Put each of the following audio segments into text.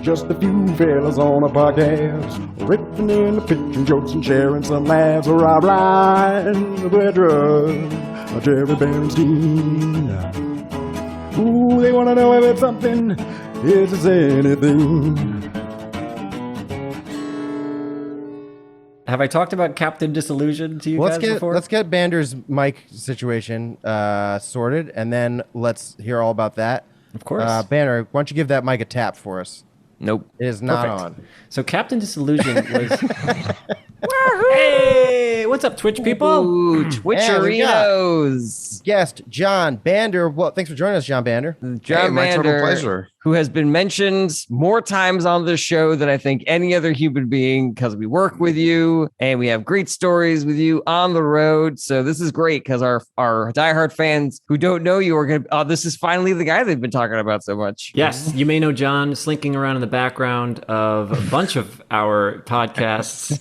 Just a few fellas on a podcast, ripping in the pitching jokes and sharing some laughs. Right, with Jarret Bernstein. Ooh, they want to know if it's something, if it's anything. Have I talked about Captain Disillusion to you guys before? Let's get Bander's mic situation sorted, and then let's hear all about that. Of course. Bander, why don't you give that mic a tap for us? Nope. It is not Perfect. on. So Captain Disillusion was... Hey, what's up, Twitch people? Ooh, Twitcherinos. Guest Jon Bander. Well, thanks for joining us, Jon Bander. Jon my Bander, total pleasure. who has been mentioned more times on the show than I think any other human being, because we work with you and we have great stories with you on the road. So this is great because our diehard fans who don't know you are going to, this is finally the guy they've been talking about so much. Yes, you may know John slinking around in the background of a bunch of our podcasts.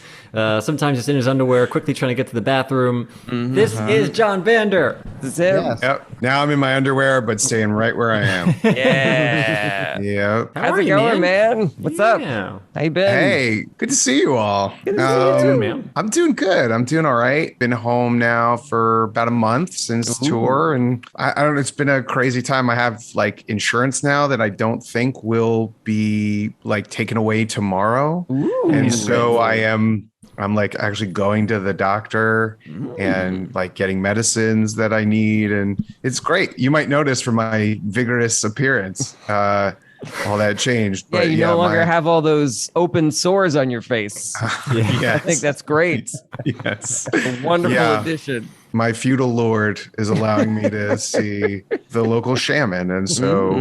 Sometimes just in his underwear, quickly trying to get to the bathroom. This is Jon Bander. This is him. Yes. Yep. Now I'm in my underwear, but staying right where I am. Yeah. Yep. How's it going, man? What's up? Yeah. How you been? Hey, good to see you all. Good to see you too, man. I'm doing good. I'm doing all right. Been home now for about a month since tour, and I don't know. It's been a crazy time. I have like insurance now that I don't think will be like taken away tomorrow, and so I'm like actually going to the doctor and like getting medicines that I need. And it's great. You might notice from my vigorous appearance, all that changed. Yeah, But you no longer have all those open sores on your face. Yes. I think that's great. Yes. A wonderful addition. My feudal lord is allowing me to see the local shaman, and so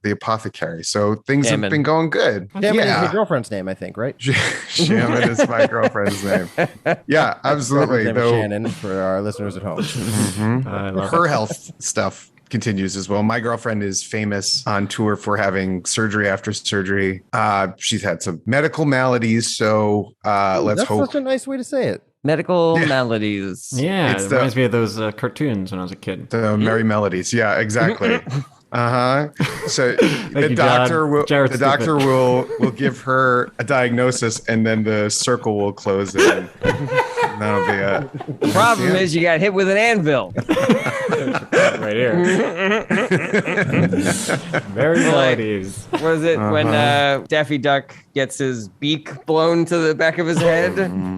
the apothecary. So things have been going good. Shaman is your girlfriend's name, I think, right? Shaman is my girlfriend's name. Yeah, absolutely. Name is Shannon for our listeners at home. I love Her health stuff continues as well. My girlfriend is famous on tour for having surgery after surgery. She's had some medical maladies, so let's That's hope. such a nice way to say it. Medical maladies. Yeah, It's it reminds me of those cartoons when I was a kid. The Merry Melodies. Yeah, exactly. So the you, doctor will Jarret's the doctor will give her a diagnosis, and then the circle will close and that'll be it. The problem is you got hit with an anvil. Right here. Very melodies. What is it when Daffy Duck gets his beak blown to the back of his head?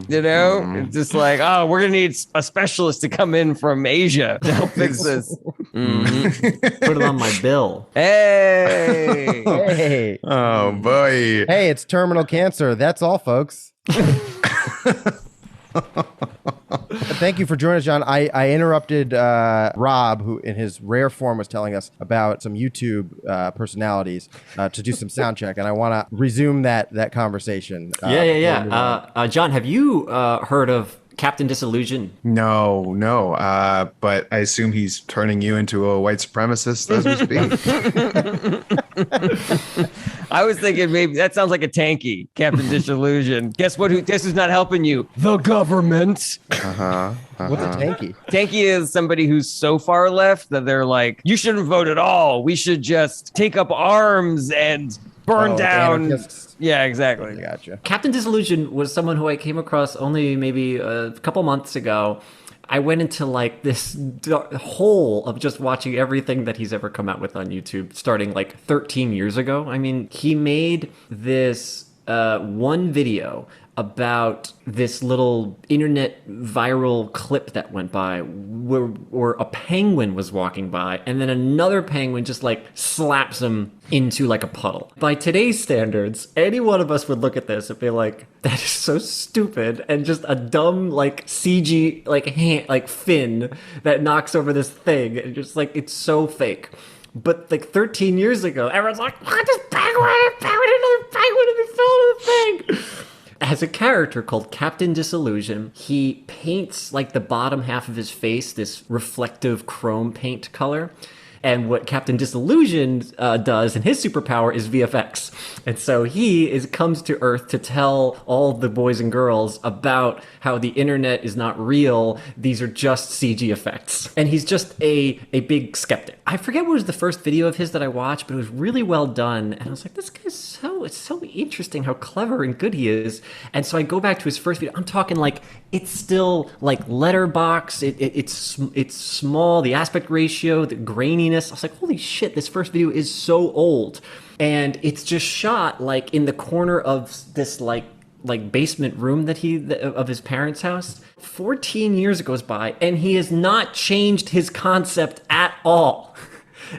You know, it's just like, oh, we're gonna need a specialist to come in from Asia to help fix this. Put it on my bill. Hey, Hey. Oh boy. Hey, it's terminal cancer. That's all, folks. Thank you for joining us, Jon. I interrupted Rob, who in his rare form was telling us about some YouTube personalities to do some sound check, and I want to resume that conversation. Yeah. John, have you heard of Captain Disillusion? No. But I assume he's turning you into a white supremacist as we speak. I was thinking maybe that sounds like a tanky, Captain Disillusion. Guess what? Guess who's not helping you? The government. What's a tanky? Tanky is somebody who's so far left that they're like, you shouldn't vote at all. We should just take up arms and burn down. Anarchists. Yeah, exactly. Gotcha. Captain Disillusion was someone who I came across only maybe a couple months ago. I went into like this hole of just watching everything that he's ever come out with on YouTube, starting like 13 years ago. I mean, he made this one video about this little internet viral clip that went by where a penguin was walking by and then another penguin just like slaps him into like a puddle. By today's standards, any one of us would look at this and be like, that is so stupid, and just a dumb like CG like hand, like fin that knocks over this thing, and just like it's so fake. But like 13 years ago, everyone's like, what, this penguin, another penguin, and he fell into the thing. Has a character called Captain Disillusion. He paints like the bottom half of his face this reflective chrome paint color. And what Captain Disillusioned does, and his superpower is VFX. And so he comes to Earth to tell all the boys and girls about how the internet is not real. These are just CG effects. And he's just a big skeptic. I forget what was the first video of his that I watched, but it was really well done. And I was like, this guy's it's so interesting how clever and good he is. And so I go back to his first video. I'm talking like, it's still like letterbox. It's small, the aspect ratio, the graininess. I was like, holy shit, this first video is so old. And it's just shot like in the corner of this like basement room of his parents' house. 14 years goes by and he has not changed his concept at all.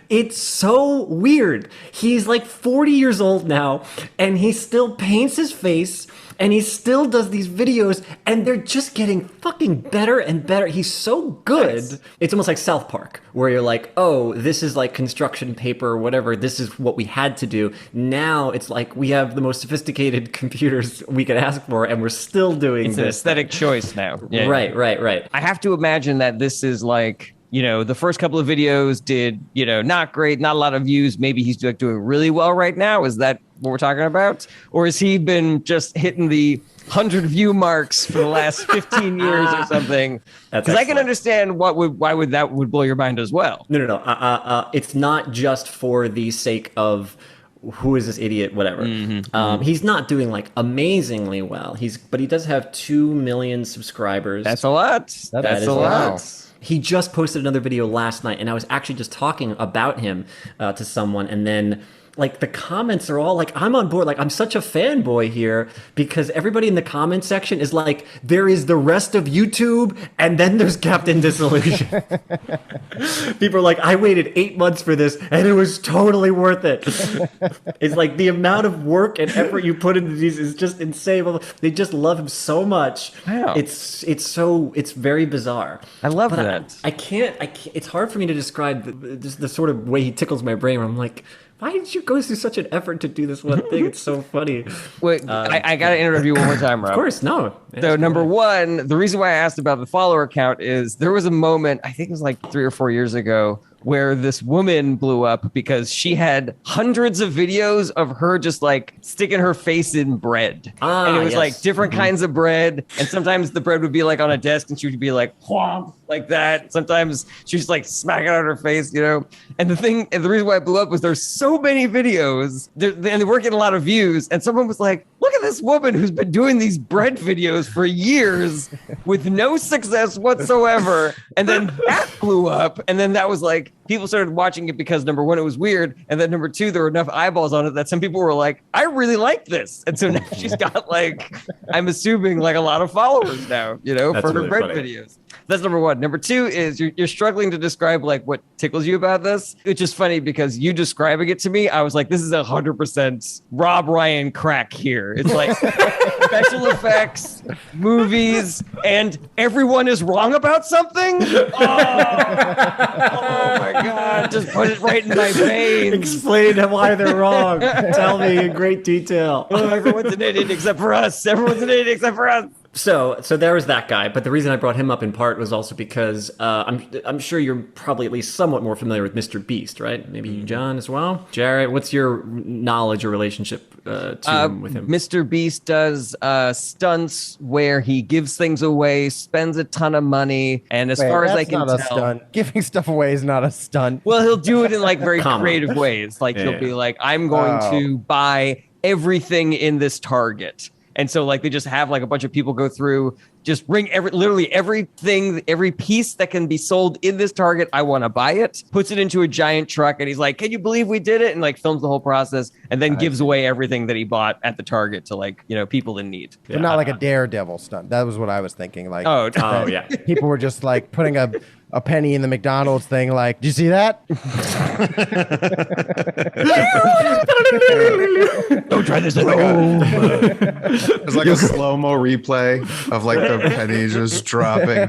It's so weird. He's like 40 years old now and he still paints his face and he still does these videos and they're just getting fucking better and better. He's so good. Nice. It's almost like South Park where you're like, oh, this is like construction paper or whatever. This is what we had to do. Now it's like we have the most sophisticated computers we could ask for and we're still doing it's this. An aesthetic choice now. Yeah. Right. I have to imagine that this is like, the first couple of videos did, not great, not a lot of views. Maybe he's like doing really well right now. Is that what we're talking about? Or has he been just hitting the 100 view marks for the last 15 years or something? Because I can understand why would that blow your mind as well. No. It's not just for the sake of who is this idiot, whatever. He's not doing like amazingly well. But he does have 2 million subscribers. That's a lot. That's a lot. He just posted another video last night, and I was actually just talking about him to someone, and then like the comments are all like, I'm on board. Like, I'm such a fanboy here because everybody in the comment section is like, there is the rest of YouTube and then there's Captain Disillusion. People are like, I waited 8 months for this and it was totally worth it. It's like the amount of work and effort you put into these is just insane. They just love him so much. Wow. It's very bizarre. I love that. I can't, it's hard for me to describe the sort of way he tickles my brain where I'm like, why did you go through such an effort to do this one thing? It's so funny. Wait, I got to interrupt you one more time, Rob. Of course, no. So number one, the reason why I asked about the follower count is there was a moment, I think it was like 3 or 4 years ago, where this woman blew up because she had hundreds of videos of her just like sticking her face in bread. And it was like different kinds of bread. And sometimes the bread would be like on a desk and she would be like, whomp, like that. Sometimes she was like smacking out her face, And the reason why it blew up was there's so many videos and they weren't getting a lot of views. And someone was like, look at this woman who's been doing these bread videos for years with no success whatsoever. And then that blew up. And then that was like, people started watching it because number one, it was weird. And then number two, there were enough eyeballs on it that some people were like, I really like this. And so now she's got like, I'm assuming like a lot of followers now, for her bread videos. That's number one. Number two is you're struggling to describe like what tickles you about this. It's just funny because you describing it to me, I was like, this is 100% Rob Ryan crack here. It's like special effects, movies, and everyone is wrong about something. Oh my God. Just put it right in my veins. Explain why they're wrong. Tell me in great detail. Oh, everyone's an idiot except for us. Everyone's an idiot except for us. So there was that guy, but the reason I brought him up in part was also because I'm sure you're probably at least somewhat more familiar with Mr. Beast, right? Maybe you, John, as well. Jarret, what's your knowledge or relationship with him? Mr. Beast does stunts where he gives things away, spends a ton of money, and as far as I can tell, stunt. Giving stuff away is not a stunt. Well, he'll do it in like very creative ways. Like he'll be like, I'm going to buy everything in this Target. And so like they just have like a bunch of people go through, just bring literally everything, every piece that can be sold in this Target. I want to buy it, puts it into a giant truck. And he's like, can you believe we did it? And like films the whole process and then gives away everything that he bought at the Target to like, people in need. But not like a Daredevil stunt. That was what I was thinking. Like, oh yeah. People were just like putting a penny in the McDonald's thing. Like, do you see that? Don't try this at home. It's like a slow-mo replay of like the pennies just dropping.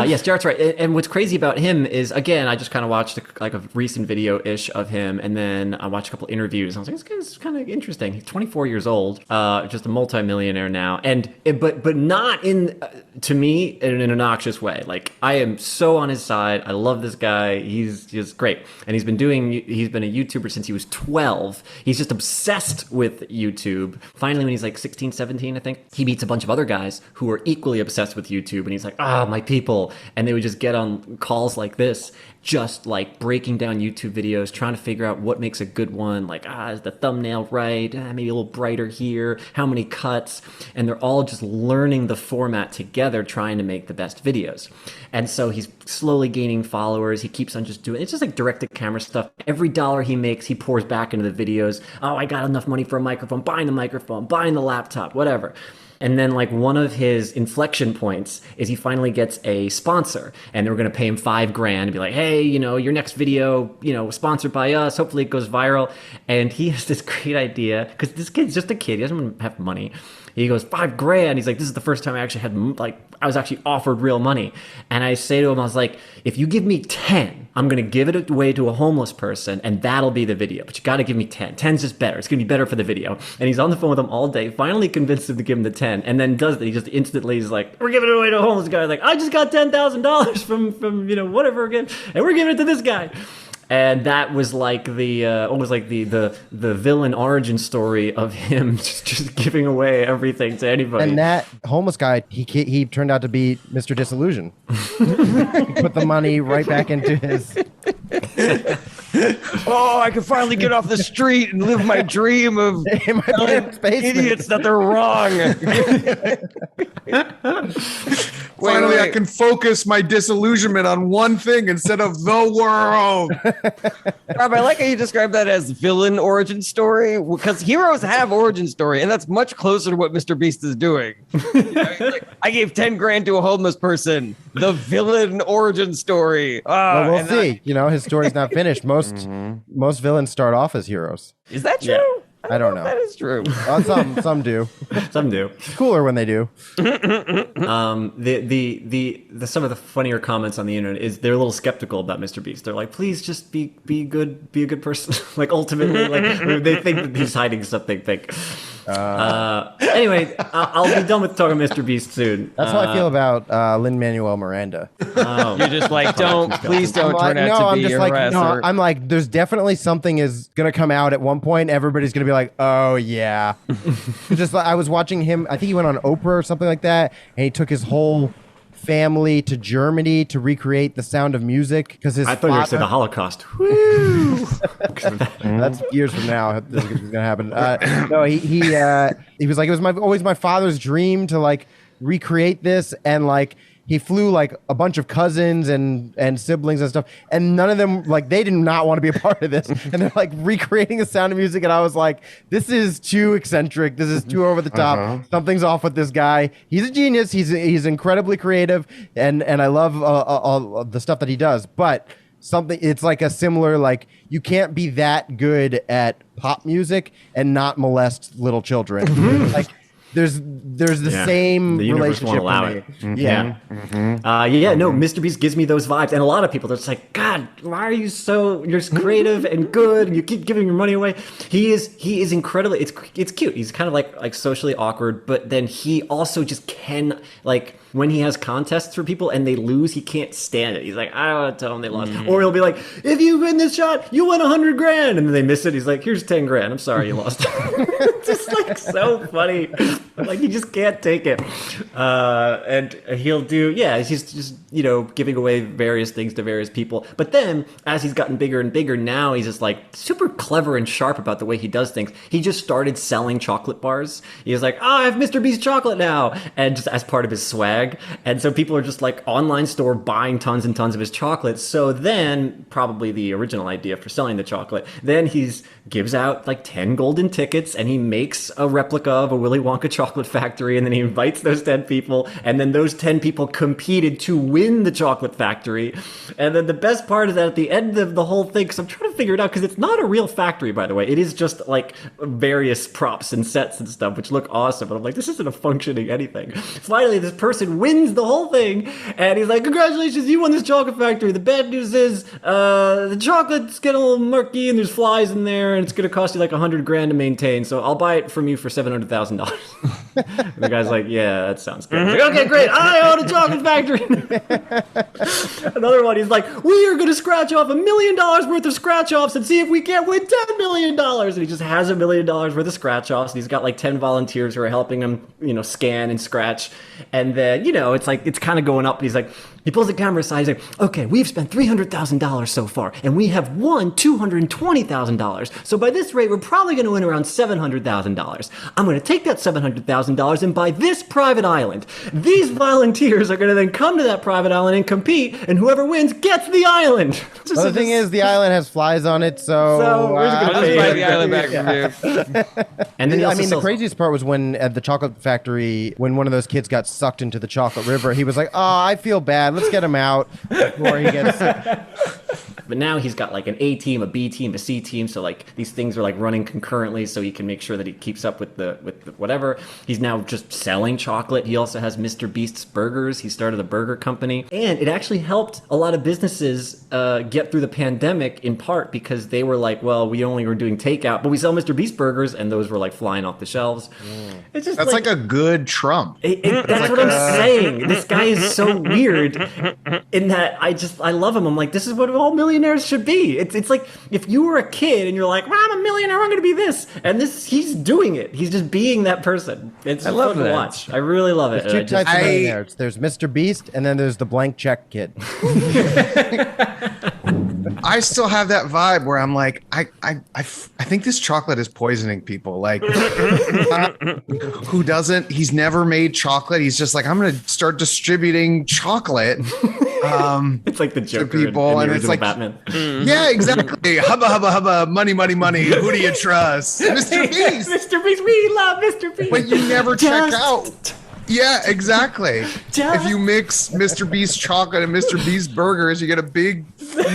Yes, Jarrett's right. And what's crazy about him is, again, I just kind of watched a recent video-ish of him, and then I watched a couple interviews. I was like, this guy's kind of interesting. He's 24 years old, just a multimillionaire now, but not in to me in an obnoxious way. Like, I am so on his side. I love this guy. He's just great. And he's been a YouTuber since he was 12. He's just obsessed with YouTube. Finally, when he's like 16, 17, I think, he meets a bunch of other guys who are equally obsessed with YouTube. And he's like, my people. And they would just get on calls like this, just like breaking down YouTube videos, trying to figure out what makes a good one. Like, is the thumbnail right? Maybe a little brighter here. How many cuts? And they're all just learning the format together, trying to make the best videos. And so he's slowly gaining followers. He keeps on just doing, it's just like direct-to-camera stuff. Every dollar he makes, he pours back into the videos. Oh, I got enough money for a microphone, buying the microphone, buying the laptop, whatever. And then like one of his inflection points is he finally gets a sponsor, and they're going to pay him $5,000 and be like, hey, your next video, sponsored by us. Hopefully it goes viral. And he has this great idea, because this kid's just a kid. He doesn't have money. He goes, $5,000. He's like, this is the first time I actually had, I was actually offered real money. And I say to him, I was like, if you give me 10, I'm going to give it away to a homeless person, and that'll be the video. But you got to give me 10. 10's just better. It's going to be better for the video. And he's on the phone with him all day, finally convinced him to give him the 10, and then does that. He just instantly is like, we're giving it away to a homeless guy. Like, I just got $10,000 from whatever again, and we're giving it to this guy. And that was like the villain origin story of him just giving away everything to anybody. And that homeless guy, he turned out to be Mr. Disillusion. He put the money right back into his. Oh, I can finally get off the street and live my dream of In my parents' basement. idiots that they're wrong. Finally, I can focus my disillusionment on one thing instead of the world. Rob, I like how you describe that as villain origin story, because heroes have origin story, and that's much closer to what Mr. Beast is doing. He's like, I gave $10,000 to a homeless person. The villain origin story. Well, we'll see. His story's not finished. Most villains start off as heroes. Is that true? Yeah. I don't know. That is true. Some do. Some do. It's cooler when they do. Some of the funnier comments on the internet is they're a little skeptical about Mr. Beast. They're like, please just be good, be a good person. Like, ultimately, like, they think that he's hiding something. Anyway, I'll be done with talking Mr. Beast soon. That's how I feel about Lin-Manuel Miranda. You're just like, please don't turn out to be a harasser. No, I'm like, there's definitely something is gonna come out at one point. Everybody's gonna be like, oh yeah. Just like, I was watching him. I think he went on Oprah or something like that, and he took his whole family to Germany to recreate The Sound of Music because his. I thought you were going to say the Holocaust. Woo! That's years from now. This is gonna happen. No, he was like, it was always my father's dream to like recreate this, and like he flew like a bunch of cousins and siblings and stuff, and none of them, like, they did not want to be a part of this, and they're like recreating The Sound of Music, and I was like, this is too eccentric, this is too over the top. Something's off with this guy. He's a genius. He's incredibly creative, and I love all the stuff that he does, but it's like a similar, like, you can't be that good at pop music and not molest little children. Like, there's the same the universe relationship won't allow for me. it. No, Mr. Beast gives me those vibes, and a lot of people, they're just like, God, why are you you're creative and good, and you keep giving your money away. He is incredibly, it's cute. He's kind of like socially awkward, but then he also just can, like, when he has contests for people and they lose, he can't stand it. He's like, I don't want to tell them they lost. Or he'll be like, if you win this shot, you win $100,000. And then they miss it. He's like, here's $10,000. I'm sorry you lost. It's just like so funny. Like, he just can't take it. And he'll do, he's just, giving away various things to various people. But then as he's gotten bigger and bigger, now he's just like super clever and sharp about the way he does things. He just started selling chocolate bars. He's like, I have Mr. Beast chocolate now. And just as part of his swag. And so people are just like online store buying tons and tons of his chocolate. So then probably the original idea for selling the chocolate, then gives out like 10 golden tickets and he makes a replica of a Willy Wonka chocolate factory. And then he invites those 10 people. And then those 10 people competed to win the chocolate factory. And then the best part is that at the end of the whole thing, because I'm trying to figure it out, because it's not a real factory, by the way. It is just like various props and sets and stuff, which look awesome. But I'm like, this isn't a functioning anything. Finally, this person wins the whole thing, and he's like, congratulations, you won this chocolate factory. The bad news is the chocolate's getting a little murky and there's flies in there, and it's going to cost you like $100,000 to maintain, so I'll buy it for from you for $700,000. The guy's like, yeah, that sounds good. He's like, okay, great. I own a chocolate factory. Another one, he's like, we are going to scratch off $1 million worth of scratch offs and see if we can't win $10 million. And he just has $1 million worth of scratch offs. And he's got like 10 volunteers who are helping him, scan and scratch. And then, it's like, it's kind of going up. And he's like, he pulls the camera aside. He's like, okay, we've spent $300,000 so far, and we have won $220,000. So by this rate, we're probably going to win around $700,000. I'm going to take that $700,000 and buy this private island. These volunteers are going to then come to that private island and compete, and whoever wins gets the island. Well, the thing is, the island has flies on it, so we're just I'll just buy the island back from you. And then the craziest part was when at the chocolate factory, when one of those kids got sucked into the chocolate river, he was like, oh, I feel bad. Let's get him out before he gets But now he's got like an A team, a B team, a C team. So like these things are like running concurrently, so he can make sure that he keeps up with the whatever. He's now just selling chocolate. He also has Mr. Beast's Burgers. He started a burger company, and it actually helped a lot of businesses get through the pandemic in part because they were like, well, we only were doing takeout, but we sell Mr. Beast burgers, and those were like flying off the shelves. It's just That's like a good Trump. That's what I'm saying. This guy is so weird in that I love him. I'm like, this is what all millionaires should be. It's like if you were a kid and you're like, well, I'm a millionaire, I'm going to be this. And he's doing it. He's just being that person. It's fun to watch. I really love it. There's two types of millionaires. There's Mr. Beast, and then there's the blank check kid. I still have that vibe where I'm like, I think this chocolate is poisoning people. Like, who doesn't? He's never made chocolate. He's just like, I'm going to start distributing chocolate. It's like the Joker to people, in the and it's original like, Batman. yeah, exactly. Hubba, hubba, hubba, money, money, money. Who do you trust? Mr. Beast. Mr. Beast, we love Mr. Beast. But you never check out. Yeah, exactly. If you mix Mr. Beast chocolate and Mr. Beast burgers, you get you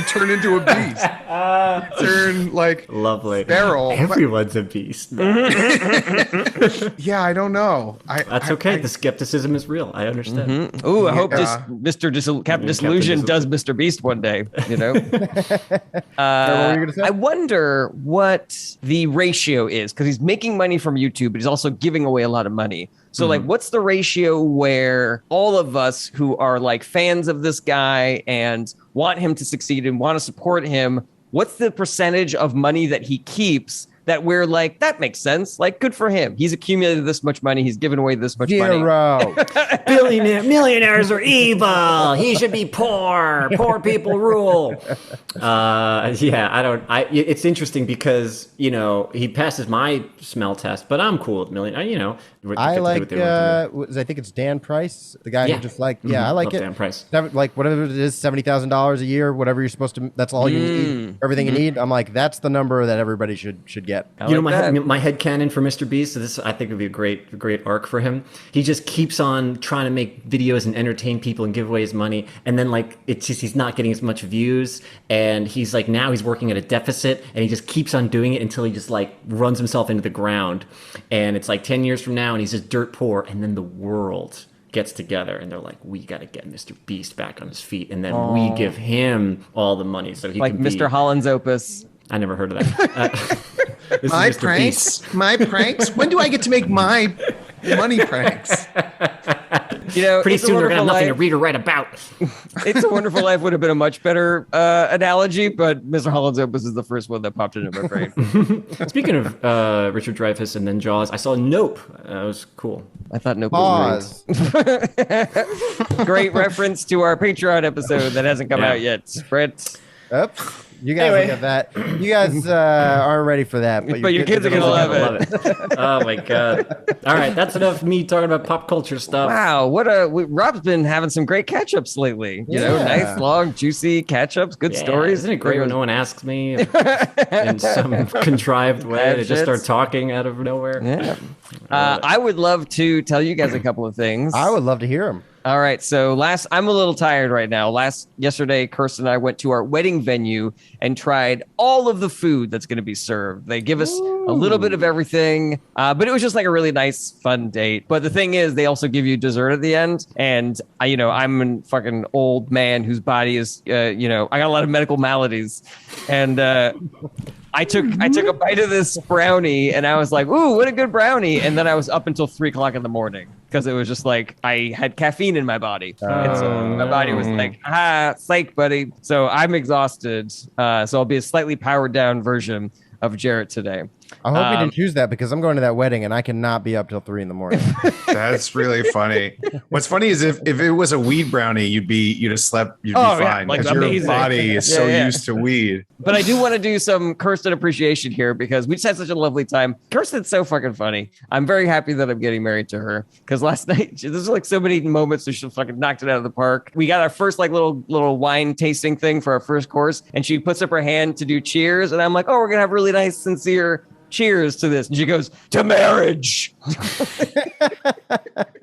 turn into a beast. You turn like lovely. Feral. Everyone's a beast. Yeah, I don't know. That's okay. The skepticism is real. I understand. Mm-hmm. Ooh, I hope Captain Disillusion does Mr. Beast one day. I wonder what the ratio is, because he's making money from YouTube, but he's also giving away a lot of money. So like, what's the ratio where all of us who are like fans of this guy and want him to succeed and want to support him, what's the percentage of money that he keeps that we're like, that makes sense. Like, good for him. He's accumulated this much money. He's given away this much money. Millionaires are evil. He should be poor. Poor people rule. It's interesting because, he passes my smell test, but I'm cool with millionaire, I like, I think it's Dan Price, the guy who just like, I like it. Dan Price. Like whatever it is, $70,000 a year, whatever you're supposed to, that's all you need, everything you need. I'm like, that's the number that everybody should get. My headcanon for Mr. Beast, so this I think would be a great arc for him. He just keeps on trying to make videos and entertain people and give away his money, and then like it's just he's not getting as much views, and he's like now he's working at a deficit, and he just keeps on doing it until he just like runs himself into the ground, and it's like 10 years from now, and he's just dirt poor, and then the world gets together and they're like, we got to get Mr. Beast back on his feet, and then we give him all the money so he can Mr. Holland's Opus. I never heard of that. My pranks? My pranks? When do I get to make my money pranks? Pretty soon they're going to have nothing to read or write about. It's a Wonderful Life would have been a much better analogy, but Mr. Holland's Opus is the first one that popped into my brain. Speaking of Richard Dreyfuss and then Jaws, I saw Nope. That was cool. I thought Nope was great. Great reference to our Patreon episode that hasn't come out yet. Brett. Oops. You guys look at that. You guys aren't ready for that, but your kids are gonna love it. Oh my god! All right, that's enough of me talking about pop culture stuff. Wow, Rob's been having some great catch-ups lately. Nice, long, juicy catch-ups, good stories. Isn't it great when no one asks me in some contrived way? They just start talking out of nowhere. Yeah. I would love to tell you guys a couple of things. I would love to hear them. All right. So I'm a little tired right now. Yesterday, Kirsten and I went to our wedding venue and tried all of the food that's going to be served. They give us a little bit of everything, but it was just like a really nice, fun date. But the thing is, they also give you dessert at the end. And I'm a fucking old man whose body is, I got a lot of medical maladies, and I took a bite of this brownie and I was like, ooh, what a good brownie. And then I was up until 3:00 in the morning because it was just like I had caffeine in my body. And so my body was like, psych, buddy. So I'm exhausted. So I'll be a slightly powered down version of Jarret today. I hope you didn't choose that because I'm going to that wedding and I cannot be up till 3 a.m. That's really funny. What's funny is if it was a weed brownie, you'd have slept, you'd be fine. Like because your body is so Yeah. used to weed. But I do want to do some Kirsten appreciation here because we just had such a lovely time. Kirsten's so fucking funny. I'm very happy that I'm getting married to her because last night there's like so many moments where she fucking knocked it out of the park. We got our first like little wine tasting thing for our first course, and she puts up her hand to do cheers, and I'm like, oh, we're gonna have really nice, sincere cheers to this. And she goes, to marriage.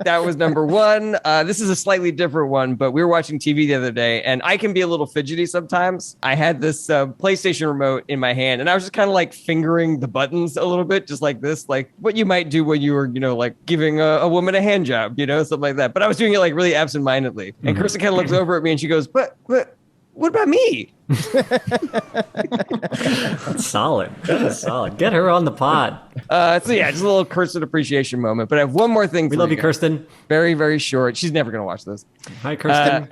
That was number one. This is a slightly different one, but we were watching TV the other day and I can be a little fidgety sometimes. I had this PlayStation remote in my hand and I was just kind of like fingering the buttons a little bit, just like this, like what you might do when you were, like giving a woman a hand job, something like that. But I was doing it like really absentmindedly. And Kirsten kind of looks over at me and she goes, but what about me? That's solid. That's solid. Get her on the pod. So yeah, just a little Kirsten appreciation moment. But I have one more thing. We love you, Kirsten. Very, very short. She's never going to watch this. Hi, Kirsten.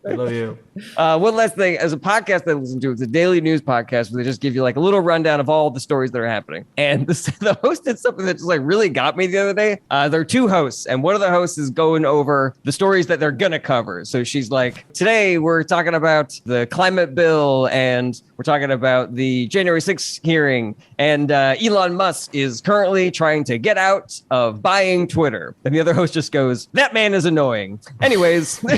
I love you. One last thing. As a podcast that I listen to, it's a daily news podcast where they just give you like a little rundown of all the stories that are happening. And the host did something that just like really got me the other day. There are two hosts, and one of the hosts is going over the stories that they're going to cover. So she's like, today we're talking about the climate bill, and we're talking about the January 6th hearing, and Elon Musk is currently trying to get out of buying Twitter. And the other host just goes, that man is annoying. Anyways, the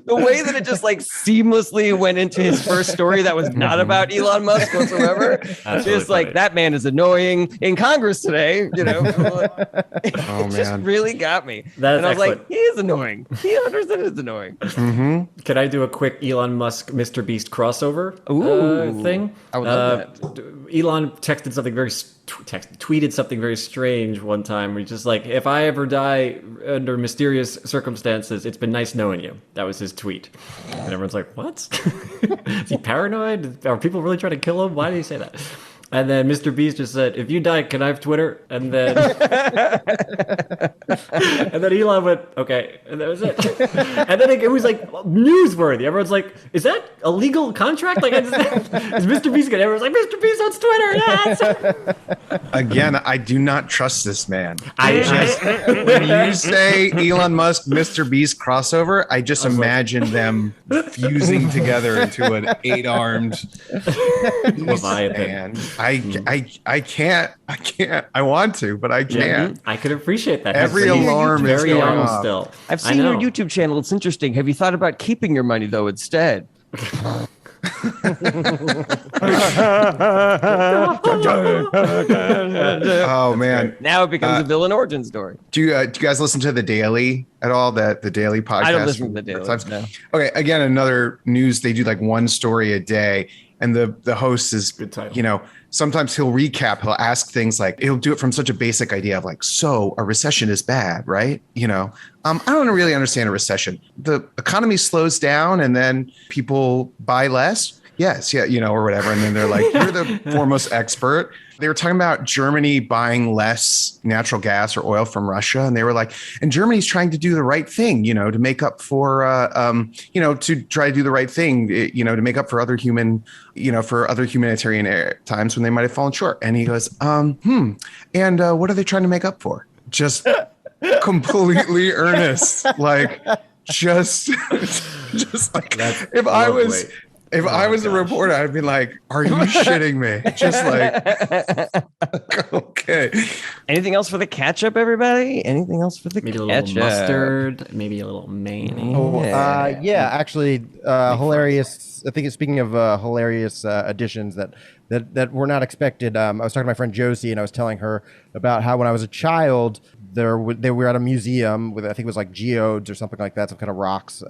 way that it just like seamlessly went into his first story that was not about Elon Musk whatsoever, just like that man is annoying in Congress today, it just really got me. That is and I was excellent. like, he is annoying. He 100% is annoying. Can I do a quick Elon Musk Mr. Beast crossover thing? I would love that. Elon texted something tweeted something very strange one time. Where he's just like, if I ever die under mysterious circumstances, it's been nice knowing you. That was his tweet. And everyone's like, what? Is he paranoid? Are people really trying to kill him? Why did he say that? And then Mr. Beast just said, if you die, can I have Twitter? And then and then Elon went, okay. And that was it. And then it was like newsworthy. Everyone's like, is that a legal contract? Like, is Mr. Beast good? Everyone's like, Mr. Beast on Twitter. Yes. Again, I do not trust this man. When you say Elon Musk, Mr. Beast crossover, I just imagine them fusing together into an 8-armed Leviathan. man. I can't. I want to, but I can't. I could appreciate that. Every He's alarm is very going young off. still. I've seen your YouTube channel. It's interesting. Have you thought about keeping your money though instead? Oh man! Now it becomes a villain origin story. Do you guys listen to the Daily at all? The Daily podcast. I don't listen to the Daily. No. Okay, again, another news. They do like one story a day, and the host is, Good title. Sometimes he'll recap. He'll ask things like, he'll do it from such a basic idea of like, so a recession is bad, right? I don't really understand a recession. The economy slows down, and then people buy less. Yes, yeah, or whatever. And then they're like, you're the foremost expert. They were talking about Germany buying less natural gas or oil from Russia. And they were like, and Germany's trying to do the right thing, to make up for, to try to do the right thing, to make up for other humanitarian times when they might have fallen short. And he goes, and what are they trying to make up for? Just completely earnest. Like, just like, That's if I was... lovely. If I was a reporter, I'd be like, are you shitting me? Just like, okay. Anything else for the ketchup, everybody? Anything else for the Maybe a ketchup? little mustard, maybe a little mayonnaise. Actually, hilarious. I think speaking of hilarious additions that were not expected. I was talking to my friend Josie, and I was telling her about how when I was a child, they were at a museum with, I think it was like geodes or something like that, some kind of rocks.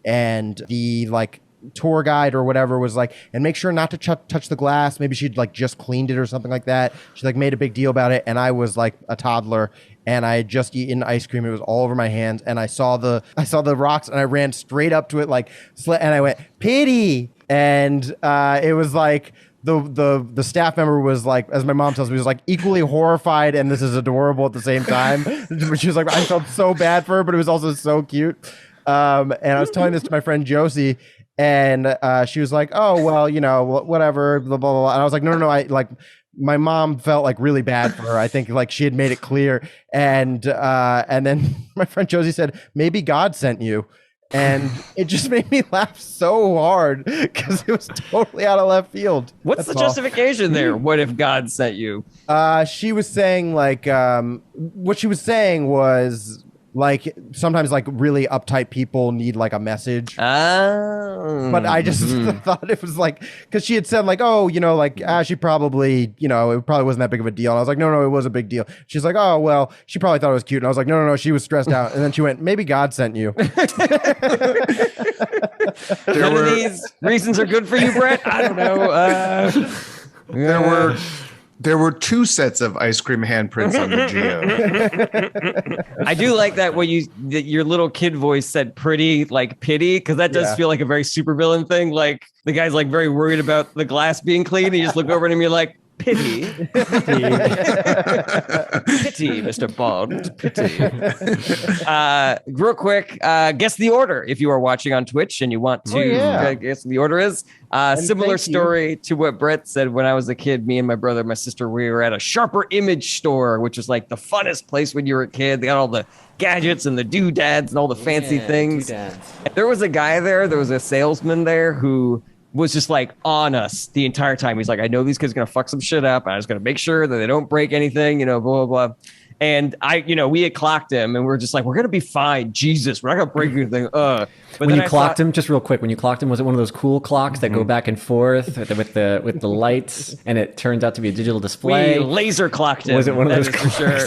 And the like tour guide or whatever was like, and make sure not to touch the glass. Maybe she'd like just cleaned it or something like that. She like made a big deal about it. And I was like a toddler and I had just eaten ice cream. It was all over my hands. And I saw the rocks and I ran straight up to it like, and I went, pity. And it was like, the staff member was like, as my mom tells me, was like equally horrified and this is adorable at the same time. She was like, I felt so bad for her, but it was also so cute. And I was telling this to my friend Josie, and she was like, oh, well, you know, whatever, blah, blah, blah. And I was like, no, I like, my mom felt like really bad for her. I think like she had made it clear. And then my friend Josie said, maybe God sent you. And it just made me laugh so hard because it was totally out of left field. What's the justification there? What if God sent you? She was saying like, what she was saying was like, sometimes like really uptight people need like a message. Oh. But I just thought it was like, because she had said like, oh, you know, like, she probably, you know, it probably wasn't that big of a deal. And I was like, no, it was a big deal. She's like, oh, well, she probably thought it was cute. And I was like, no, she was stressed out. And then she went, maybe God sent you. None of these reasons are good for you, Brett? I don't know. There were 2 sets of ice cream handprints on the Geo. I do like that when your little kid voice said pretty, like pity, because that does feel like a very supervillain thing. Like the guy's like very worried about the glass being clean. And you just look over at him, you're like, pity. Pity, Mr. Bond. Pity. Real quick, guess the order if you are watching on Twitch and you want to guess what the order is. Similar story to what Brett said. When I was a kid, me and my brother and my sister, we were at a Sharper Image store, which was like the funnest place when you were a kid. They got all the gadgets and the doodads and all the fancy things. There was a guy there was a salesman there who was just like on us the entire time. He's like, I know these kids are going to fuck some shit up. I was going to make sure that they don't break anything, you know, blah, blah, blah. And we had clocked him and we're just like, we're going to be fine. Jesus, we're not going to break anything. But when you clocked him, just real quick, when you clocked him, was it one of those cool clocks that go back and forth with the lights and it turns out to be a digital display? We laser clocked him. Was it one of those for sure?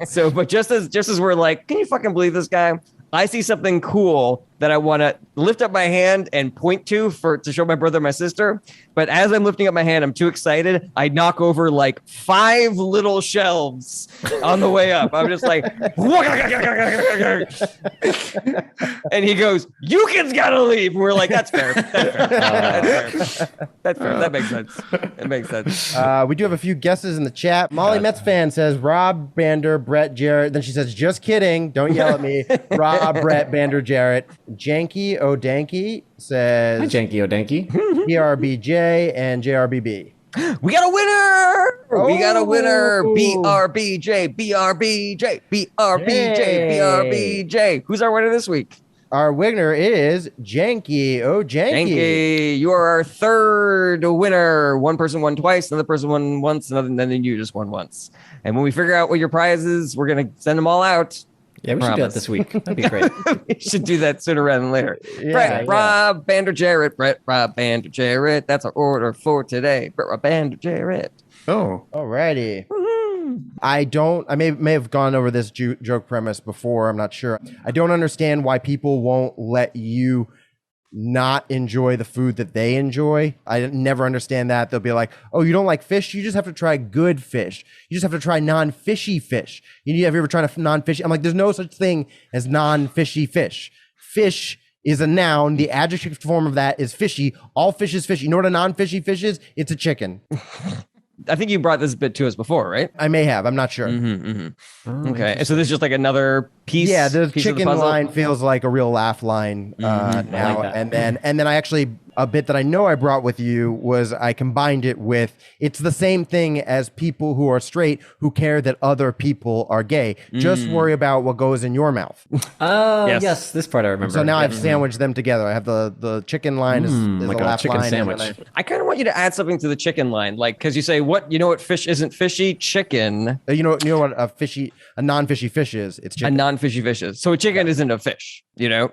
So, but just as we're like, can you fucking believe this guy? I see something cool that I want to lift up my hand and point to show my brother and my sister. But as I'm lifting up my hand, I'm too excited. I knock over like 5 little shelves on the way up. I'm just like, and he goes, "You kids gotta leave." And we're like, that's fair. That's fair. That makes sense. It makes sense. We do have a few guesses in the chat. Molly Metz fan says Rob, Bander, Brett, Jarret. Then she says, just kidding. Don't yell at me. Rob, Brett, Bander, Jarret. Janky O'Danky says, Hi, Janky O'Danky. PRBJ and JRBB. We got a winner! We got a winner! BRBJ, BRBJ, BRBJ, BRBJ. Who's our winner this week? Our winner is Janky O'Janky. Janky, you are our 3rd winner. One person won twice, another person won once, and then you just won once. And when we figure out what your prize is, we're going to send them all out. Yeah, we should do that this week. That'd be great. We should do that sooner rather than later. Brett, Rob, Bander, Jarret. Brett, Rob, Bander, Jarret. That's our order for today. Brett, Rob, Bander, Jarret. Oh. Alrighty. I may have gone over this joke premise before. I'm not sure. I don't understand why people won't let you not enjoy the food that they enjoy. I never understand that. They'll be like, oh, you don't like fish? You just have to try good fish. You just have to try non-fishy fish. Have you ever tried a non-fishy? I'm like, there's no such thing as non-fishy fish. Fish is a noun. The adjective form of that is fishy. All fish is fishy. You know what a non-fishy fish is? It's a chicken. I think you brought this bit to us before, right? I may have. I'm not sure. Okay. And so this is just like another piece. Yeah, the piece chicken of the line feels like a real laugh line now. like that. And then I actually, a bit that I know I brought with you was I combined it with, it's the same thing as people who are straight who care that other people are gay. Just worry about what goes in your mouth. Oh, yes, this part I remember. So now I've sandwiched them together. I have the chicken line is like a a laugh chicken line. sandwich. I kind of want you to add something to the chicken line, like, because you say, what fish isn't fishy? Chicken. You know what a non-fishy fish is? It's chicken. non-fishy fishes. So a chicken isn't a fish,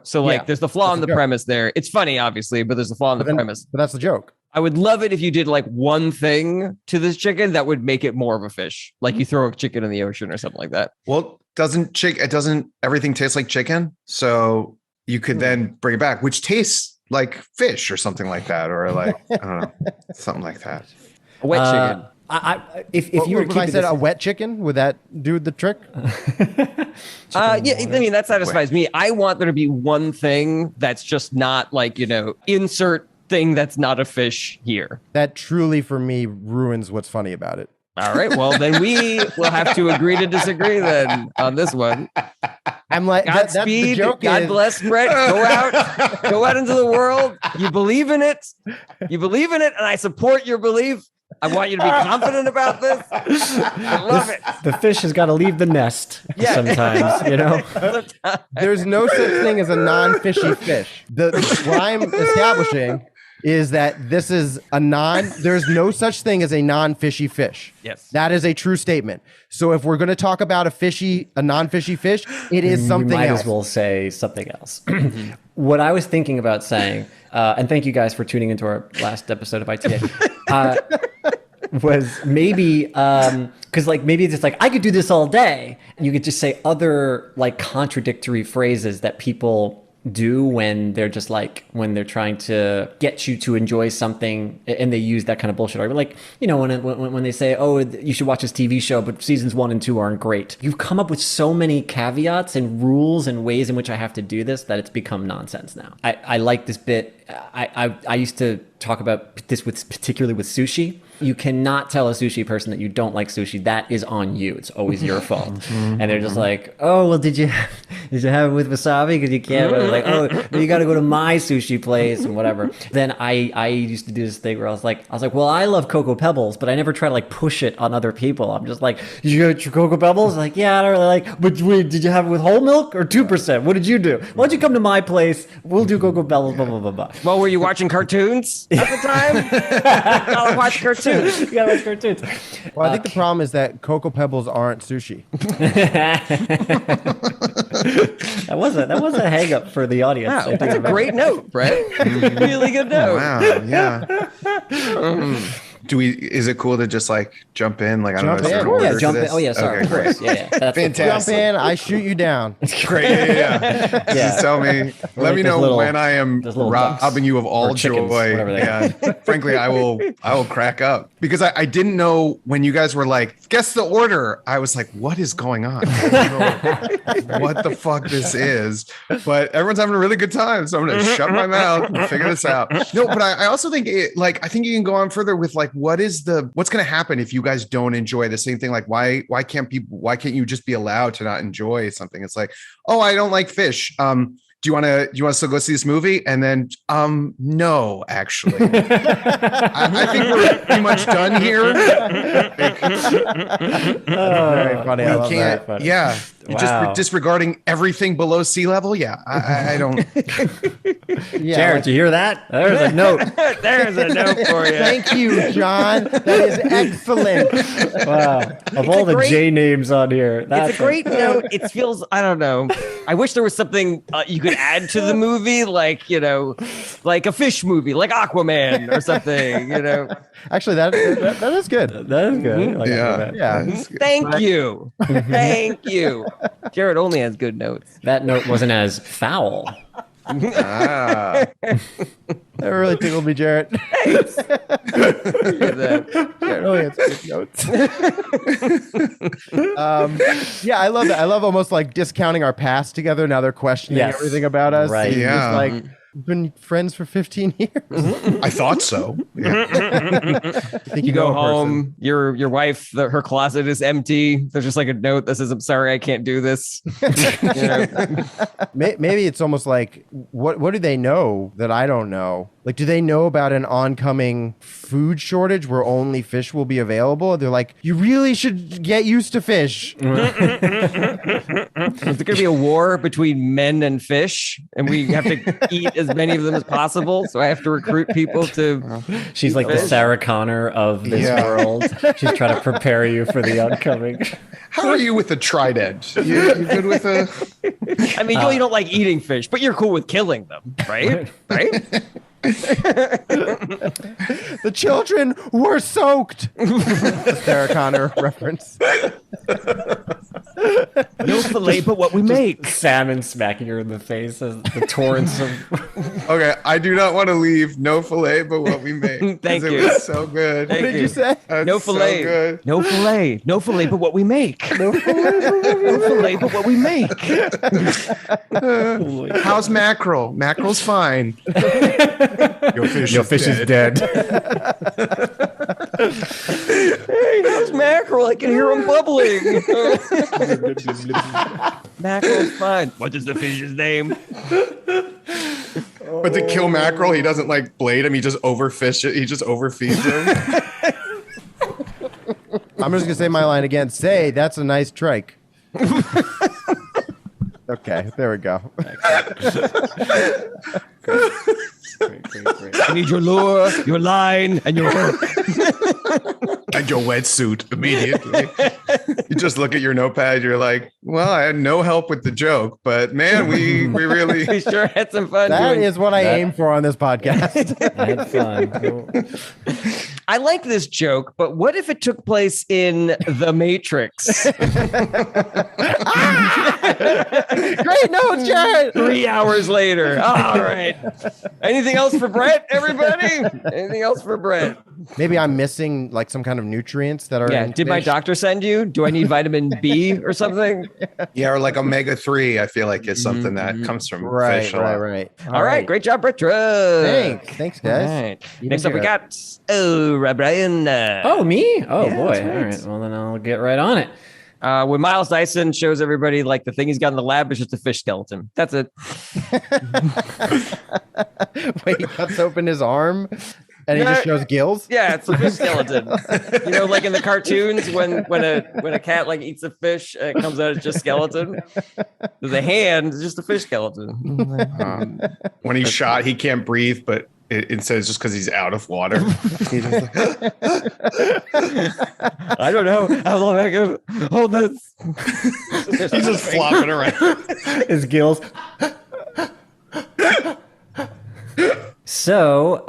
So like there's the flaw in the premise there. It's funny, obviously, but there's a flaw in the premise. But that's the joke. I would love it if you did like one thing to this chicken that would make it more of a fish. Like you throw a chicken in the ocean or something like that. Well, doesn't everything taste like chicken? So you could then bring it back, which tastes like fish or something like that, or like I don't know, something like that. A wet chicken. If you were if I said a wet chicken, would that do the trick? I mean, that satisfies me. I want there to be one thing that's just not like, insert thing that's not a fish here. That truly, for me, ruins what's funny about it. All right. Well, then we will have to agree to disagree then on this one. I'm like, Godspeed. God bless, Brett. Go out into the world. You believe in it. And I support your belief. I want you to be confident about this. I love it. The fish has got to leave the nest sometimes, There's no such thing as a non-fishy fish. What I'm establishing is that this is there's no such thing as a non-fishy fish. Yes. That is a true statement. So if we're going to talk about a non-fishy fish, it is something else. You might as well say something else. What I was thinking about saying, and thank you guys for tuning into our last episode of ITA, was maybe, because like maybe it's just like, I could do this all day. And you could just say other like contradictory phrases that people do when they're just like, when they're trying to get you to enjoy something, and they use that kind of bullshit argument. Like, when they say, oh, you should watch this TV show, but seasons 1 and 2 aren't great. You've come up with so many caveats and rules and ways in which I have to do this that it's become nonsense now. I like this bit. I used to talk about this particularly with sushi. You cannot tell a sushi person that you don't like sushi. That is on you. It's always your fault. And they're just like, oh, well, did you have it with wasabi? Because you can't. Like, oh, you got to go to my sushi place and whatever. Then I used to do this thing where I was like, well, I love Cocoa Pebbles, but I never try to like push it on other people. I'm just like, you got your Cocoa Pebbles? Like, yeah, I don't really like. But wait, did you have it with whole milk or 2%? What did you do? Why don't you come to my place? We'll do Cocoa Pebbles. Blah blah blah blah. Well, were you watching cartoons at the time? Gotta watch cartoons. You gotta watch cartoons. Well, I think the problem is that Cocoa Pebbles aren't sushi. That was a hang up for the audience. Wow, that's a great note, Brett. Really good note. Wow, yeah. Is it cool to just like jump in? Like, I don't know. Jump in. Yeah, jump in. Oh yeah, sorry. Okay, Of course. Yeah. That's fantastic. Jump in, I shoot you down. Great. Yeah. Just tell me. Let me know when I am robbing you of all chickens, joy. Yeah. Frankly, I will crack up because I didn't know when you guys were like, guess the order. I was like, what is going on? I don't know what the fuck this is. But everyone's having a really good time, so I'm gonna shut my mouth and figure this out. No, but I also think I think you can go on further with like, what's going to happen if you guys don't enjoy the same thing? Like, why can't you just be allowed to not enjoy something? It's like, oh, I don't like fish. Do you want to still go see this movie? And then, no, actually, I think we're pretty much done here. Very funny. I love that. Yeah. Wow. Just disregarding everything below sea level. Yeah. I don't. Yeah, Jarret, you hear that? There's a note. There's a note for you. Thank you, John. That is excellent. Wow. Of all the J names on here, that's It's a great note. It feels, I don't know. I wish there was something you could add to the movie, like a fish movie, like Aquaman or something. Actually, that is good. That is good. I like that. Yeah. Thank you. Jarret only has good notes. That note wasn't as foul. Ah. That really tickled me, Jarret. Thanks. Jarret only has good notes. Yeah, I love that. I love almost like discounting our past together. Now they're questioning everything about us. Right. And Yeah. just like, been friends for 15 years. I thought so. Yeah. I think You go know a person. home, your wife, her closet is empty. There's just like a note that says, "I'm sorry, I can't do this." Maybe it's almost like, what do they know that I don't know? Like, do they know about an oncoming food shortage where only fish will be available? They're like, you really should get used to fish. Is there going to be a war between men and fish, and we have to eat as many of them as possible? So I have to recruit people to. She's like the Sarah Connor of this world. She's trying to prepare you for the oncoming. How are you with the trident? You good with a? I mean, you don't like eating fish, but you're cool with killing them, right? Right? The children were soaked. Sarah Connor reference. No fillet, but what we make. Salmon smacking her in the face as the torrents of. Okay, I do not want to leave. No fillet, but what we make. Thank 'Cause you. It was so good. What did you say? That's No fillet. So good. No fillet. No fillet, but what we make. No fillet, but what we make. How's mackerel? Mackerel's fine. Your fish is dead. Hey, how's mackerel? I can hear him bubbling. Mackerel's fine. What is the fish's name? But to kill mackerel, he doesn't like blade him. He just overfish it. He just overfeeds him. I'm just gonna say my line again. Say that's a nice trike. Okay, there we go. I need your lure, your line, and your hook. And your wetsuit immediately. You just look at your notepad. You're like, well, I had no help with the joke, but man, we really. We sure had some fun. That is what I aim for on this podcast. I had fun. I like this joke, but what if it took place in The Matrix? Great notes, Jarret. 3 hours later. All right. Anything else for Brett, everybody? Anything else for Brett? Maybe I'm missing like some kind of nutrients that are. Yeah. in Did my fish. doctor send you? Do I need vitamin B or something? Yeah, or like omega-3, I feel like is something that comes from Right, fish a lot. right. All right. Great job, Brett. Thanks, guys. All right. You Next can up, we do got Brian. Oh, me? Oh, Yeah, boy. that's All right. right. Well, then I'll get right on it. When Miles Dyson shows everybody like the thing he's got in the lab is just a fish skeleton. That's it. Wait, he cuts open his arm and he just shows gills. Yeah, it's a fish skeleton. You know, like in the cartoons when a cat like eats a fish, it comes out as just skeleton. There's a hand, it's just a fish skeleton. When he's shot, he can't breathe, but instead it's just because he's out of water. He's just like, I don't know how long I can hold this. he's just flopping around. His gills. So,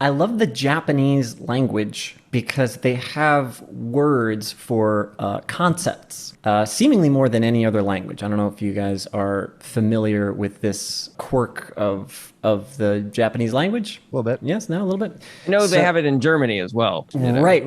I love the Japanese language because they have words for concepts, seemingly more than any other language. I don't know if you guys are familiar with this quirk of the Japanese language. A little bit. Yes, no, a little bit. No, they So- have it in Germany as well. You know? Right.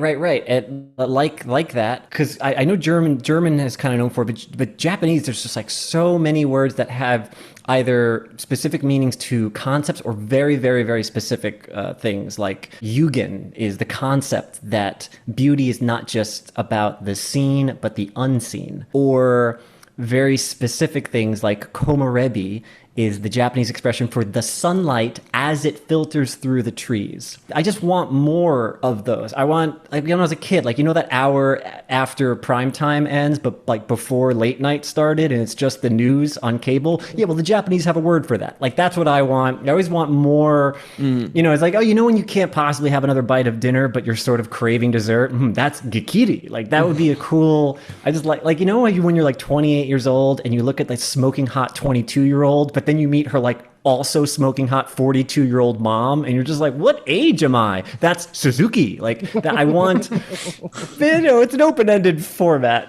And like that, because I know German is kind of known for it, but Japanese, there's just like so many words that have either specific meanings to concepts or very, very, very specific things. Like Yugen is the concept that beauty is not just about the seen, but the unseen. Or very specific things like komorebi is the Japanese expression for the sunlight as it filters through the trees. I just want more of those. I want, like, when I was a kid, like, you know, that hour after prime time ends, but like before late night started and it's just the news on cable. Yeah, well, the Japanese have a word for that. Like, that's what I want. I always want more, you know, it's like, oh, you know, when you can't possibly have another bite of dinner, but you're sort of craving dessert, that's gikiri. Like, that would be a cool, I just like, you know, when you're like 28 years old and you look at like smoking hot 22-year-old, but then you meet her like also smoking hot 42-year-old mom, and you're just like, what age am I? That's Suzuki. Like, that I want, you know, it's an open-ended format.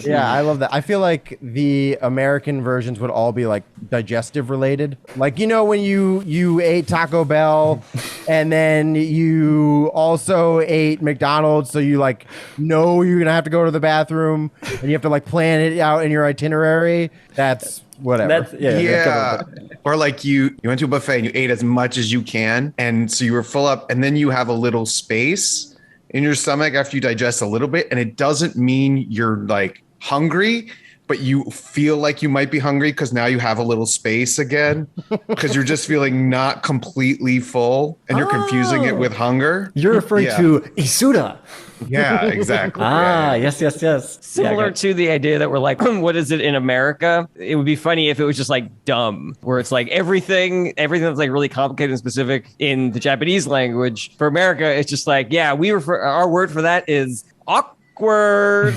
Yeah, I love that. I feel like the American versions would all be like digestive related. Like, you know, when you ate Taco Bell and then you also ate McDonald's, so you like know you're gonna have to go to the bathroom and you have to like plan it out in your itinerary. That's whatever. That's, Yeah. Or like you went to a buffet and you ate as much as you can. And so you were full up and then you have a little space in your stomach after you digest a little bit. And it doesn't mean you're like hungry, but you feel like you might be hungry because now you have a little space again because you're just feeling not completely full and you're confusing it with hunger. You're referring to Isuda. Yeah, exactly. Yes. Similar to the idea that we're like, what is it in America? It would be funny if it was just like dumb, where it's like everything that's like really complicated and specific in the Japanese language. For America, it's just like, yeah, our word for that is awkward. Or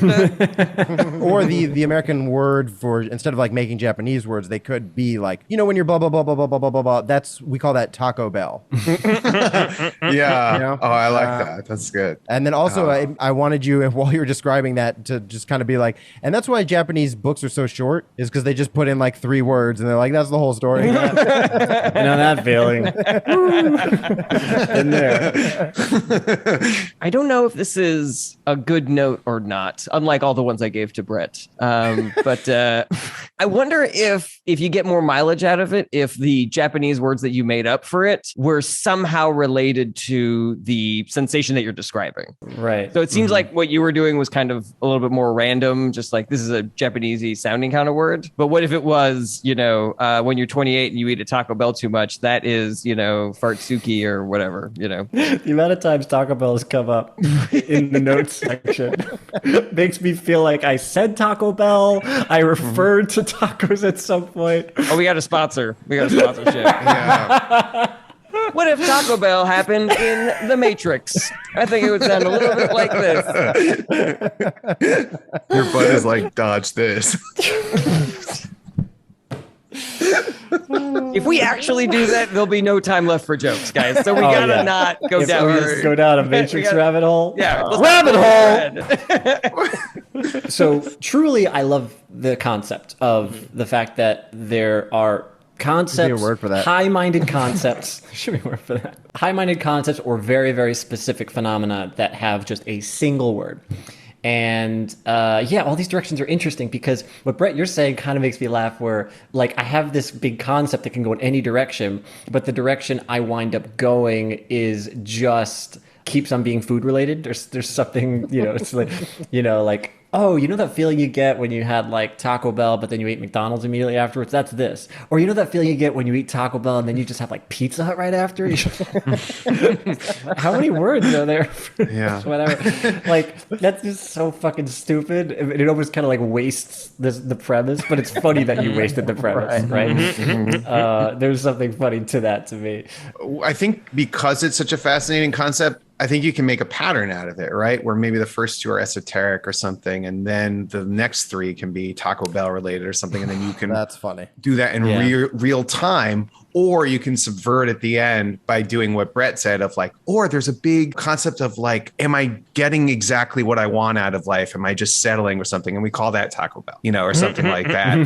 the American word for, instead of like making Japanese words, they could be like, when you're blah blah blah blah blah blah blah blah blah. We call that Taco Bell. Yeah. Oh, I like that. That's good. And then also, I wanted you, while you were describing that, to just kind of be like, and that's why Japanese books are so short, is because they just put in like 3 words and they're like, that's the whole story. You know that feeling. In there. I don't know if this is a good note or not, unlike all the ones I gave to Brett. But I wonder if you get more mileage out of it, if the Japanese words that you made up for it were somehow related to the sensation that you're describing. Right. So it seems like what you were doing was kind of a little bit more random, just like this is a Japanesey sounding kind of word. But what if it was, when you're 28 and you eat a Taco Bell too much, that is, fartsuki or whatever, The amount of times Taco Bell has come up in the notes section makes me feel like I said Taco Bell. I referred to tacos at some point. Oh, we got a sponsor. We got a sponsorship. Yeah. What if Taco Bell happened in The Matrix? I think it would sound a little bit like this. Your butt is like, dodge this. If we actually do that, there'll be no time left for jokes, guys. So we gotta not go down a Matrix rabbit hole. Yeah, rabbit hole. So truly, I love the concept of the fact that there are concepts, should be a word for that. high-minded concepts. Should be a word for that. High-minded concepts or very, very specific phenomena that have just a single word. And all these directions are interesting because what Brett, you're saying kind of makes me laugh where like I have this big concept that can go in any direction, but the direction I wind up going is just keeps on being food related. There's something, it's like, like, oh, that feeling you get when you had like Taco Bell, but then you ate McDonald's immediately afterwards? That's this. Or that feeling you get when you eat Taco Bell and then you just have like Pizza Hut right after? How many words are there? Yeah. Whatever. Like, that's just so fucking stupid. It almost kind of like wastes the premise, but it's funny that you wasted the premise, right? There's something funny to that to me. I think because it's such a fascinating concept, I think you can make a pattern out of it, right? Where maybe the first 2 are esoteric or something, and then the next 3 can be Taco Bell related or something, and then you can That's funny. do that in real time. Or you can subvert at the end by doing what Brett said of like, or there's a big concept of like, am I getting exactly what I want out of life? Am I just settling with something? And we call that Taco Bell, or something like that.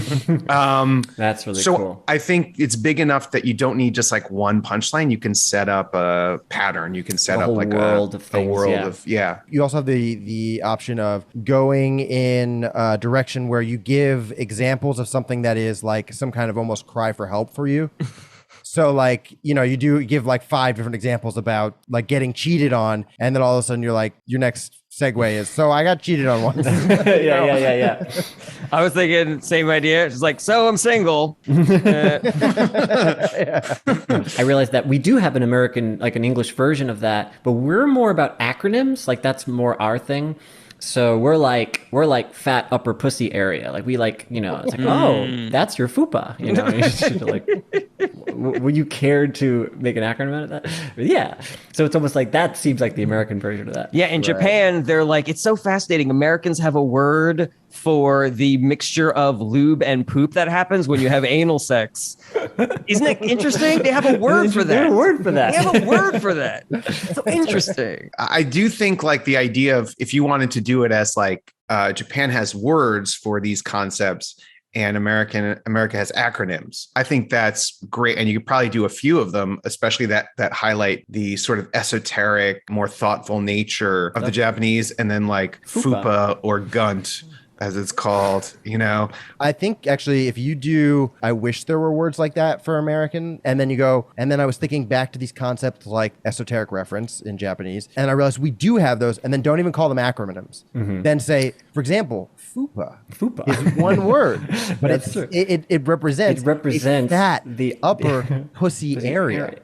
That's really so cool. I think it's big enough that you don't need just like one punchline. You can set up a pattern. You can set up like world of things, a world of You also have the option of going in a direction where you give examples of something that is like some kind of almost cry for help for you. So like, you do give like 5 different examples about like getting cheated on. And then all of a sudden you're like, your next segue is, so I got cheated on once. Yeah. I was thinking same idea. It's like, so I'm single. I realized that we do have an American, like an English version of that, but we're more about acronyms. Like that's more our thing. So we're like fat upper pussy area. Like we like, it's like, oh, that's your fupa. Like, would you care to make an acronym out of that? Yeah. So it's almost like that seems like the American version of that. Yeah. In Japan, they're like, it's so fascinating. Americans have a word for the mixture of lube and poop that happens when you have anal sex. Isn't it interesting? They have a word for that. They have a word for that. They have a word for that. So interesting. I do think like the idea of if you wanted to do it as like Japan has words for these concepts and America has acronyms. I think that's great. And you could probably do a few of them, especially that highlight the sort of esoteric, more thoughtful nature of the Japanese, and then like fupa or gunt as it's called, you know. I think actually, if you do, I wish there were words like that for American, and then you go, and then I was thinking back to these concepts like esoteric reference in Japanese, and I realized we do have those, and then don't even call them acronyms. Then say, for example, fupa. Fupa. Is one word, but That's true. it represents It the upper pussy area.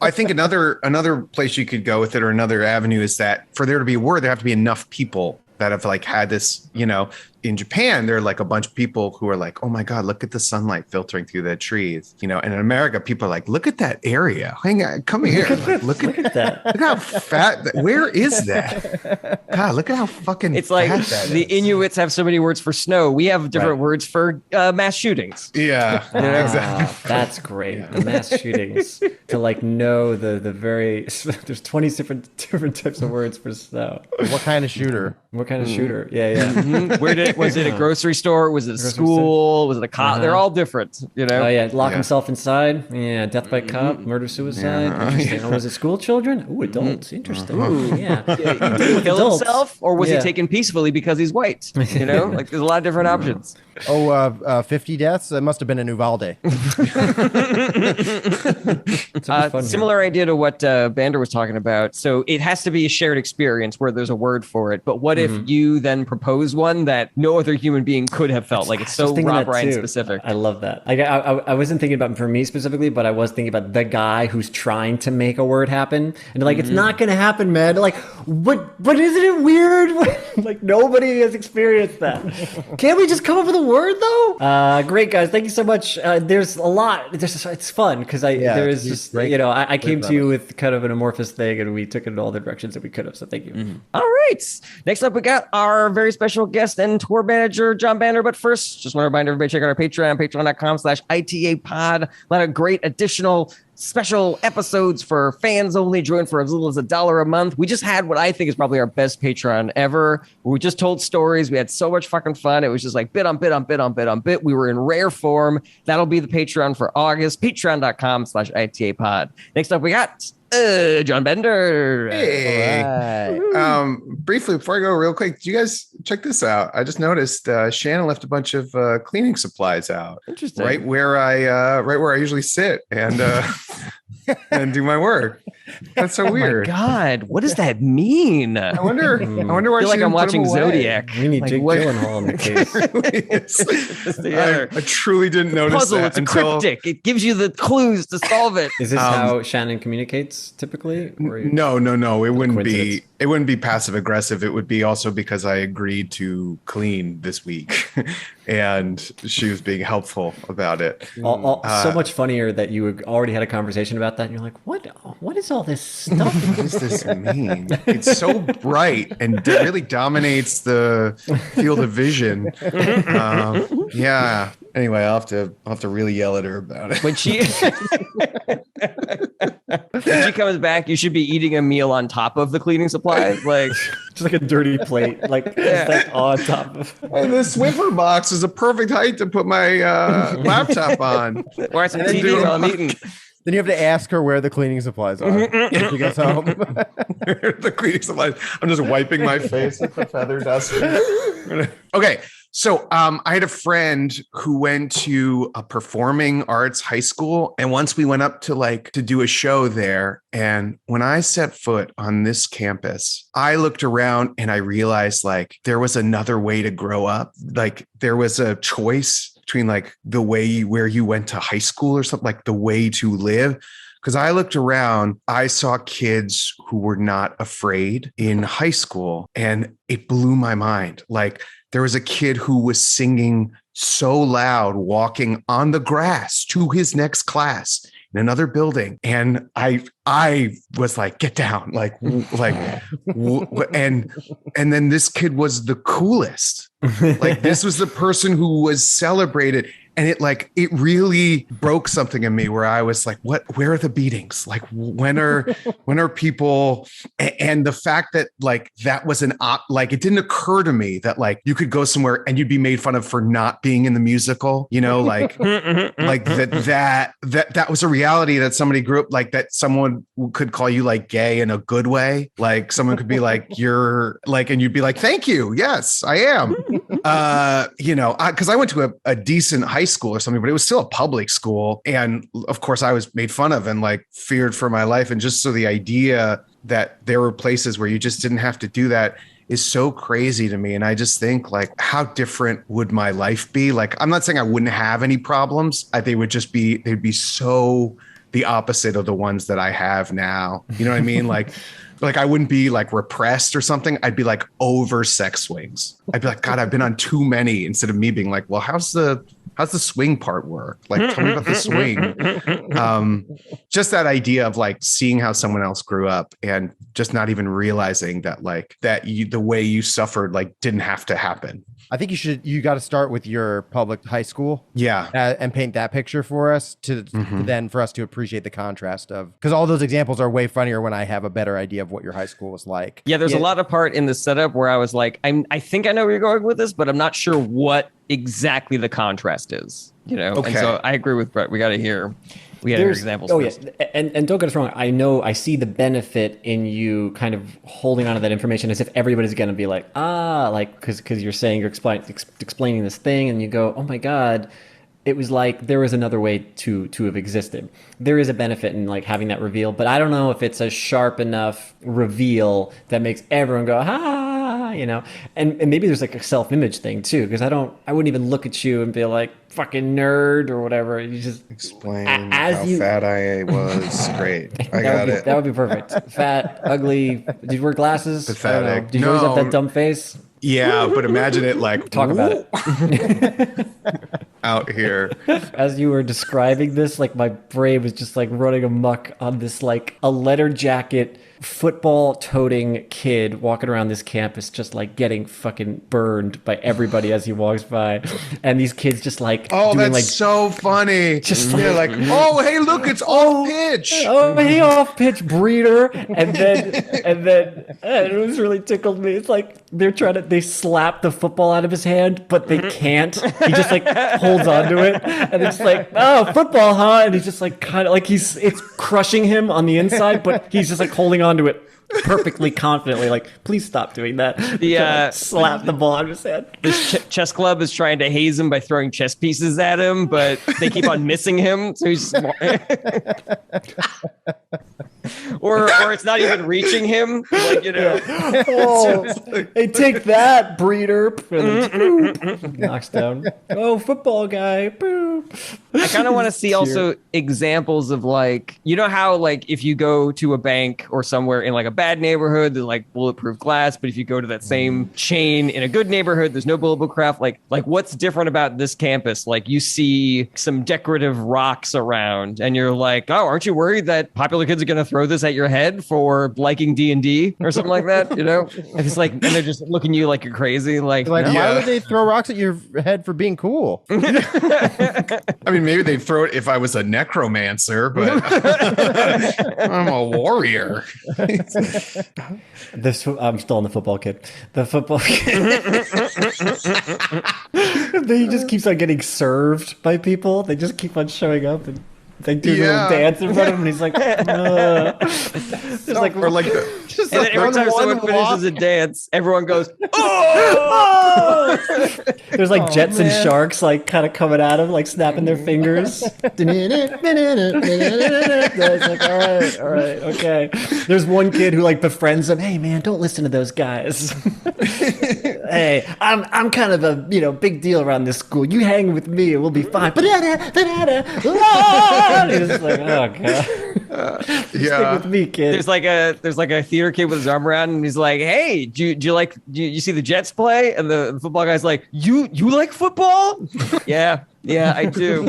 I think another place you could go with it, or another avenue, is that for there to be a word, there have to be enough people that have like had this, you know. In Japan, there are like a bunch of people who are like, oh my God, look at the sunlight filtering through the trees. You know, and in America, people are like, look at that area. Hang on, come here. Look at that. Look how fat. Where is that? God, look at how fucking It's like fat that the is. Inuits have so many words for snow. We have different words for mass shootings. Yeah, exactly. That's great. The mass shootings. To like know the very there's 20 different types of words for snow. What kind of shooter? What kind of shooter? Yeah. Where was it a grocery store? Was it a school? Was it a cop? They're all different, you know? Oh yeah, lock himself inside. Yeah, death by cop, murder suicide. Interesting. Oh, was it school children? Ooh, adults. Interesting. Ooh, yeah. Kill himself, or was he taken peacefully because he's white? You know, like there's a lot of different options. 50 deaths? That must have been in Uvalde. Similar idea to what Bander was talking about. So it has to be a shared experience where there's a word for it. But what if you then propose one that no other human being could have felt? Like it's so Rob Ryan specific. I love that. I wasn't thinking about for me specifically, but I was thinking about the guy who's trying to make a word happen, and like it's not going to happen, man. Like, but isn't it weird? Like nobody has experienced that. Can't we just come up with a word though? Great guys, thank you so much. There's a lot. It's fun because there is just great, I came to you with kind of an amorphous thing, and we took it in all the directions that we could have. So thank you. All right. Next up, we got our very special guest and tour manager, Jon Bander. But first, just want to remind everybody, check out our Patreon, patreon.com/ITA-pod. A lot of great additional special episodes for fans only. Join for as little as $1 a month. We just had what I think is probably our best Patreon ever. We just told stories. We had so much fucking fun. It was just like bit on bit on bit on bit on bit. We were in rare form. That'll be the Patreon for August. Patreon.com/ITA-pod. Next up, we got Jon Bander. Hey. Right. Briefly, before I go real quick, did you guys check this out? I just noticed Shannon left a bunch of cleaning supplies out. Interesting. Right where I usually sit and and do my work. That's so weird. My God, what does that mean? I wonder why I feel she like didn't I'm put watching them away. Zodiac. We need Like, Jake what- Gyllenhaal in the case. It really is. I truly didn't notice Puzzle. that It's a until cryptic. It gives you the clues to solve it. Is this how Shannon communicates typically? Or No. It wouldn't be. coincidence? It wouldn't be passive aggressive. It would be also because I agreed to clean this week, and she was being helpful about it. So much funnier that you already had a conversation about that, and you're like, "What is all this stuff?" What does this mean? It's so bright and really dominates the field of vision. Yeah. Anyway, I'll have to really yell at her about it. When she when she comes back, you should be eating a meal on top of the cleaning supplies. Like Just like a dirty plate, like it's like on top of. And the Swiffer box is a perfect height to put my laptop on. watch some And then TV do while I'm a- eating. Then you have to ask her where the cleaning supplies are when she gets home. The cleaning supplies. I'm just wiping my face with the feather duster. Okay. So I had a friend who went to a performing arts high school. And once we went up to do a show there. And when I set foot on this campus, I looked around and I realized there was another way to grow up. Like there was a choice between the way where you went to high school or something, like the way to live. Because I looked around, I saw kids who were not afraid in high school, and it blew my mind. There was a kid who was singing so loud, walking on the grass to his next class in another building. And I was like, get down, and then this kid was the coolest. This was the person who was celebrated. And it really broke something in me where I was like, where are the beatings? Like when are people, and the fact that like that was like, it didn't occur to me that like you could go somewhere and you'd be made fun of for not being in the musical, like that was a reality that somebody grew up like, that someone could call you like gay in a good way. Like someone could be like, you're like, and you'd be like, thank you. Yes, I am. Because I went to a decent high school or something, but it was still a public school. And of course I was made fun of and like feared for my life. And just so the idea that there were places where you just didn't have to do that is so crazy to me. And I just think like, how different would my life be? Like, I'm not saying I wouldn't have any problems. They'd be so the opposite of the ones that I have now. You know what I mean? Like I wouldn't be like repressed or something. I'd be like over sex swings. I'd be like, God, I've been on too many, instead of me being like, well, how's the swing part work? Like, tell me about the swing. Just that idea of like seeing how someone else grew up and just not even realizing that like the way you suffered, like didn't have to happen. I think you got to start with your public high school. Yeah. And paint that picture for us then for us to appreciate the contrast of, because all those examples are way funnier when I have a better idea of what your high school was like. Yeah, there's a lot of part in the setup where I was like, I think I know where you're going with this, but I'm not sure what exactly the contrast is, Okay. And so I agree with Brett. We got to hear examples. Oh first. yeah, and don't get us wrong. I see the benefit in you kind of holding on to that information as if everybody's going to be like, like because you're saying you're explaining this thing, and you go, oh my God, it was like there was another way to have existed. There is a benefit in like having that reveal, but I don't know if it's a sharp enough reveal that makes everyone go, and maybe there's like a self-image thing too, because I wouldn't even look at you and be like fucking nerd or whatever. You just explain how fat I was. Great. I got it. That would be perfect. Fat, ugly. Did you wear glasses? Pathetic. Did you always have that dumb face? Yeah, but imagine it like talk about it out here. As you were describing this, like my brain was just like running amok on this like a leather jacket, football toting kid walking around this campus, just like getting fucking burned by everybody as he walks by, and these kids just like, oh, doing, that's like, so funny. Just like, oh, hey, look, it's off pitch. Oh, hey, off pitch breeder, and then it was really tickled me. It's like they slap the football out of his hand, but they can't. He just like holds onto it, and it's like, oh, football, huh? And he's just like kind of like it's crushing him on the inside, but he's just like holding onto it perfectly confidently. Like, please stop doing that. Slap the ball out of his hand. This chess club is trying to haze him by throwing chess pieces at him, but they keep on missing him. So he's or it's not even reaching him. Like, hey, take that, breeder. Knocks down. Oh, football guy. Boop. I kind of want to see also examples of like, how like if you go to a bank or somewhere in like a bad neighborhood, there's like bulletproof glass, but if you go to that same chain in a good neighborhood, there's no bulletproof craft. Like what's different about this campus? Like you see some decorative rocks around and you're like, oh, aren't you worried that popular kids are going to throw this at your head for liking D&D or something like that? And it's like, and they're just looking at you like you're crazy. Like why would they throw rocks at your head for being cool? I mean, maybe they'd throw it if I was a necromancer, but I'm a warrior. I'm still on the football kid. The football kid. He just keeps on getting served by people. They just keep on showing up and they do a little dance in front of him, and he's like, Just and every time someone finishes a dance, everyone goes, oh! There's like jets and sharks like kind of coming at him, like snapping their fingers. It's like, all right, okay. There's one kid who like befriends him. Hey man, don't listen to those guys. Hey, I'm kind of a big deal around this school. You hang with me and we'll be fine. He's just like, oh god. Stick with me, kid. There's like a theater kid with his arm around, and he's like, "Hey, do you see the Jets play?" And the football guy's like, "You like football?" Yeah, I do.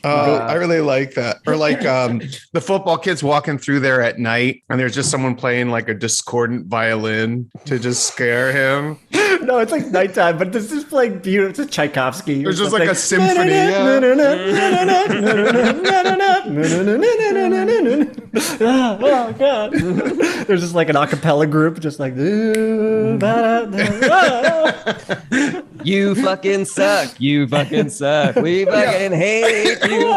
I really like that. Or like the football kids walking through there at night, and there's just someone playing like a discordant violin to just scare him. No, it's like nighttime, but this is playing beautiful. It's a Tchaikovsky. There's just like a symphony. Yeah. Oh God! There's just like an a cappella group, just like. You fucking suck. You fucking suck. We fucking hate you.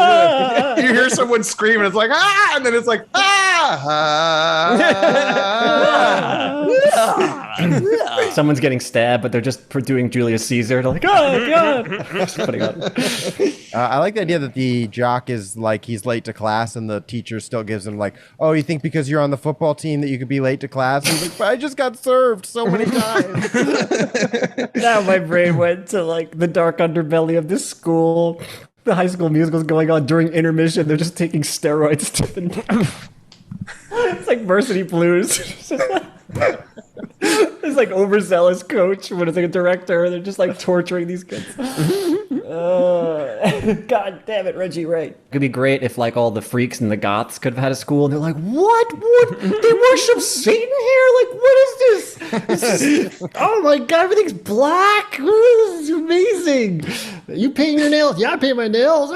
You hear someone scream and it's like, ah, and then it's like, Someone's getting stabbed, but they're just doing Julius Caesar. They're like, oh God! Just putting up. I like the idea that the jock is like he's late to class, and the teacher still gives him like, "Oh, you think because you're on the football team that you could be late to class?" And he's like, "But I just got served so many times." Now my brain went to like the dark underbelly of this school. The High School Musical is going on during intermission. They're just taking steroids to the. It's like Varsity Blues. It's like overzealous coach when it's like a director. They're just like torturing these kids. God damn it, Reggie Ray. It'd be great if like all the freaks and the goths could have had a school and they're like, what? They worship Satan here? Like, what is this? Oh my God, everything's black. This is amazing. You paint your nails? Yeah, I paint my nails.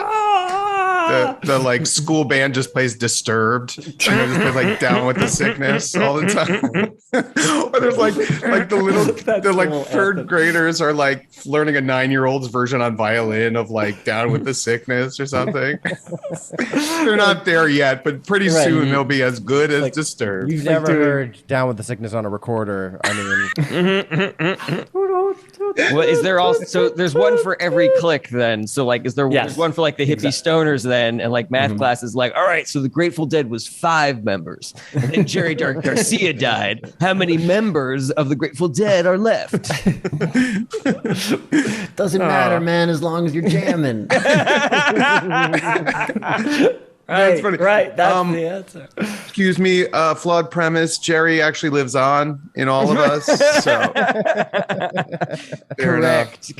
the like school band just plays Disturbed. You know, just plays like Down with the Sickness all the time. Or there's like the like third graders are like learning a 9-year-old's version on violin of like Down with the Sickness or something. They're not there yet, but pretty soon they'll be as good as Disturbed. You've never heard Down with the Sickness on a recorder. I mean, What is there also? So there's one for every clique then. So like, is there there's one for like the hippie stoners then, and like math class is like, all right, so the Grateful Dead was 5 members, and then Jerry Garcia died. How many members of the Grateful Dead are left? Doesn't matter, man, as long as you're jamming. That's funny. Right, that's the answer. Excuse me, flawed premise. Jerry actually lives on in all of us. So. Correct.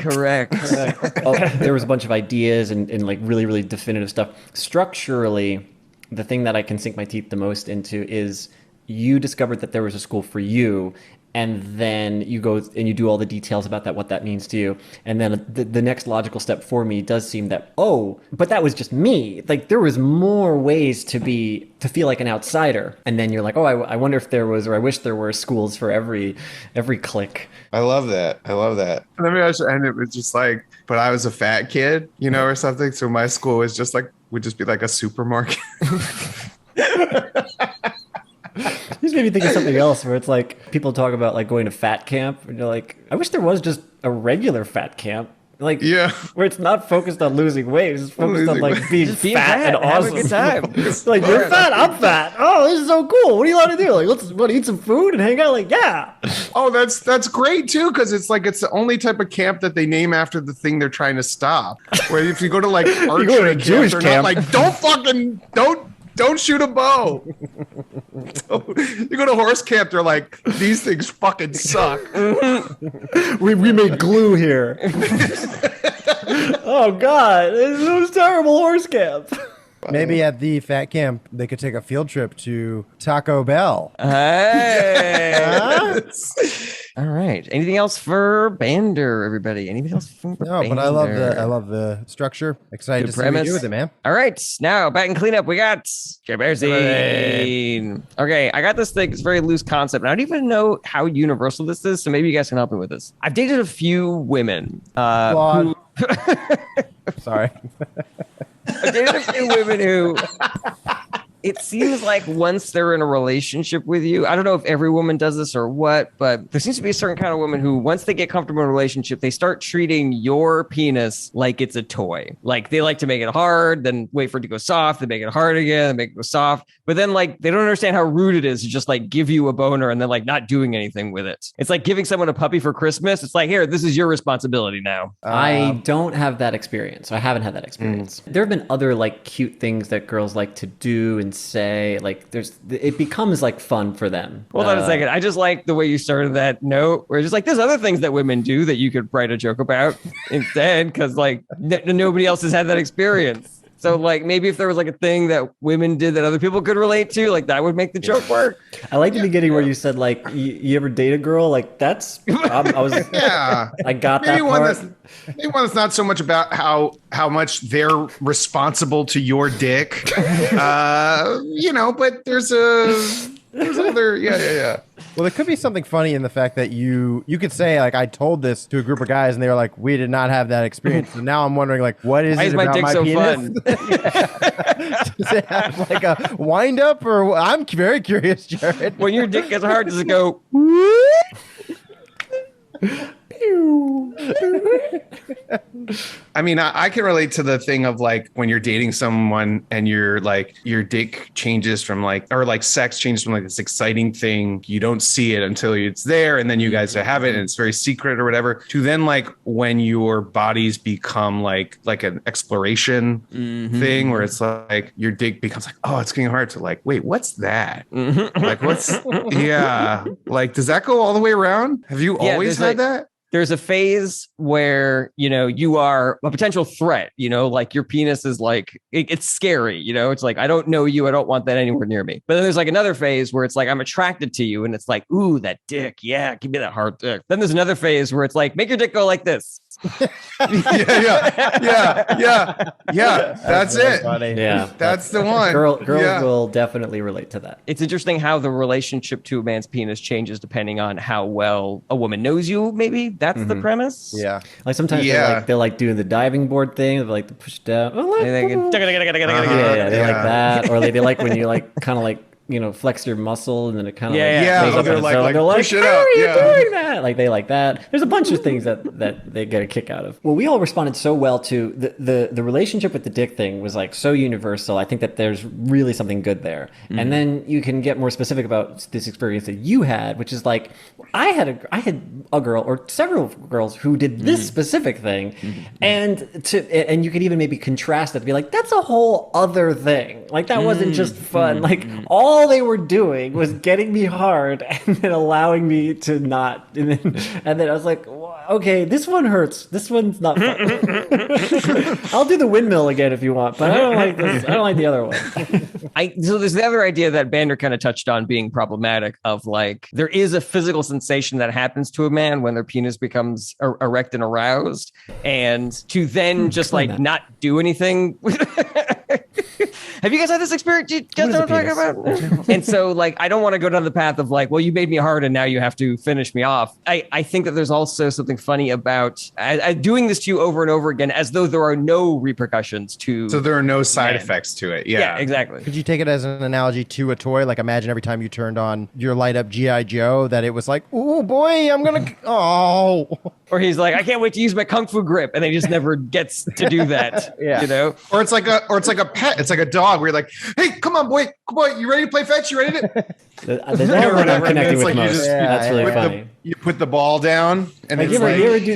Oh, there was a bunch of ideas and like really, really definitive stuff. Structurally, the thing that I can sink my teeth the most into is you discovered that there was a school for you, and then you go and you do all the details about that, what that means to you. And then the next logical step for me does seem that, oh, but that was just me. Like there was more ways to feel like an outsider. And then you're like, oh, I wonder if there was, or I wish there were schools for every clique. I love that. And then I should end it with just like, but I was a fat kid, you know, or something. So my school was just like, would just be like a supermarket. You just made me think of something else where it's like people talk about like going to fat camp and you're like, I wish there was just a regular fat camp. Like, where it's not focused on losing weight, it's focused on like being fat and awesome. Have a good time. It's like, you're fat, I'm fat. Oh, this is so cool. What do you want to do? Like, let's eat some food and hang out? Like, yeah. Oh, that's great too, because it's like it's the only type of camp that they name after the thing they're trying to stop. Where if you go to like archery go to a Jewish camp, camp. not like don't shoot a bow. You go to horse camp, they're like, these things fucking suck. we made glue here. Oh God, it was terrible horse camp. maybe at the fat camp they could take a field trip to Taco Bell. Hey. All right. Anything else for Bander, everybody? Anything else for Bander? But I love the structure. Excited Good to see what you premise. do with it, man. All right. Now, back in cleanup, we got Jaberzine. Okay, I got this thing. It's a very loose concept. And I don't even know how universal this is, so maybe you guys can help me with this. I've dated a few women who... Sorry. I've dated a few women who... It seems like once they're in a relationship with you, I don't know if every woman does this or what, but there seems to be a certain kind of woman who, once they get comfortable in a relationship, they start treating your penis like it's a toy. Like they like to make it hard, then wait for it to go soft, then make it hard again, then make it go soft. But then like they don't understand how rude it is to just like give you a boner and then like not doing anything with it. It's like giving someone a puppy for Christmas. It's like, here, this is your responsibility now. I don't have that experience. I haven't had that experience. There have been other like cute things that girls like to do and say, like it becomes like fun for them. Hold on a second. I just like the way you started that note where it's just like there's other things that women do that you could write a joke about instead, because like nobody else has had that experience. So like maybe if there was like a thing that women did that other people could relate to, like that would make the joke work. I like the beginning where you said like you ever date a girl, like that's I was Yeah. I got Maybe that one part. maybe one that's not so much about how much they're responsible to your dick. But there's other yeah. Well, there could be something funny in the fact that you could say like I told this to a group of guys and they were like we did not have that experience. So now I'm wondering like what is Why it is my about dick my so penis? Does it have like a wind up or I'm very curious, Jarret. When your dick gets hard, does it go? I mean, I can relate to the thing of like when you're dating someone and you're like your dick changes from like or like sex changes from like this exciting thing. You don't see it until it's there, and then you guys have it, and it's very secret or whatever. To then like when your bodies become like an exploration thing, where it's like your dick becomes like, oh, it's getting hard to like, wait, what's that? Like what's like does that go all the way around? Have you always had that? There's a phase where, you are a potential threat, like your penis is like, it's scary, it's like, I don't know you. I don't want that anywhere near me. But then there's like another phase where it's like, I'm attracted to you. And it's like, ooh, that dick. Yeah. Give me that hard dick. Then there's another phase where it's like, make your dick go like this. Yeah. That's it. Funny. Yeah, That's the one. Girls Yeah. will definitely relate to that. It's interesting how the relationship to a man's penis changes depending on how well a woman knows you. Maybe that's the premise. Yeah. Like sometimes they're like doing the diving board thing, they're like to push down. Oh, look. And they can- Yeah, they like that, or they like when you like kind of like flex your muscle and then it kind of They're like push it how up. are you Yeah. doing that? Like they like that. There's a bunch of things that they get a kick out of. Well, we all responded so well to the relationship with the dick thing was like so universal. I think that there's really something good there. And then you can get more specific about this experience that you had, which is like I had a girl or several girls who did this specific thing, and you could even maybe contrast it to be like that's a whole other thing. Like that wasn't just fun. Like all they were doing was getting me hard and then allowing me to not. And then I was like, okay, this one hurts. This one's not fun. I'll do the windmill again if you want, but I don't like this. I don't like the other one. So there's the other idea that Bander kind of touched on being problematic of like, there is a physical sensation that happens to a man when their penis becomes erect and aroused, and to then just like not do anything. Have you guys had this experience? You guys know what I'm talking about? And so like, I don't want to go down the path of like, well, you made me hard and now you have to finish me off. I think that there's also something funny about doing this to you over and over again, as though there are no repercussions to. So there are no side effects to it. Yeah, exactly. Could you take it as an analogy to a toy? Like imagine every time you turned on your light up G.I. Joe that it was like, oh boy, I'm going to, oh. Or he's like, I can't wait to use my kung fu grip. And then he just never gets to do that. Yeah. Or it's like a pet. It's like a dog where you're like, hey, come on, boy, you ready to play fetch? You ready to? The dog one I'm connecting with It's like you most. just- That's really funny. You put the ball down, and Like it's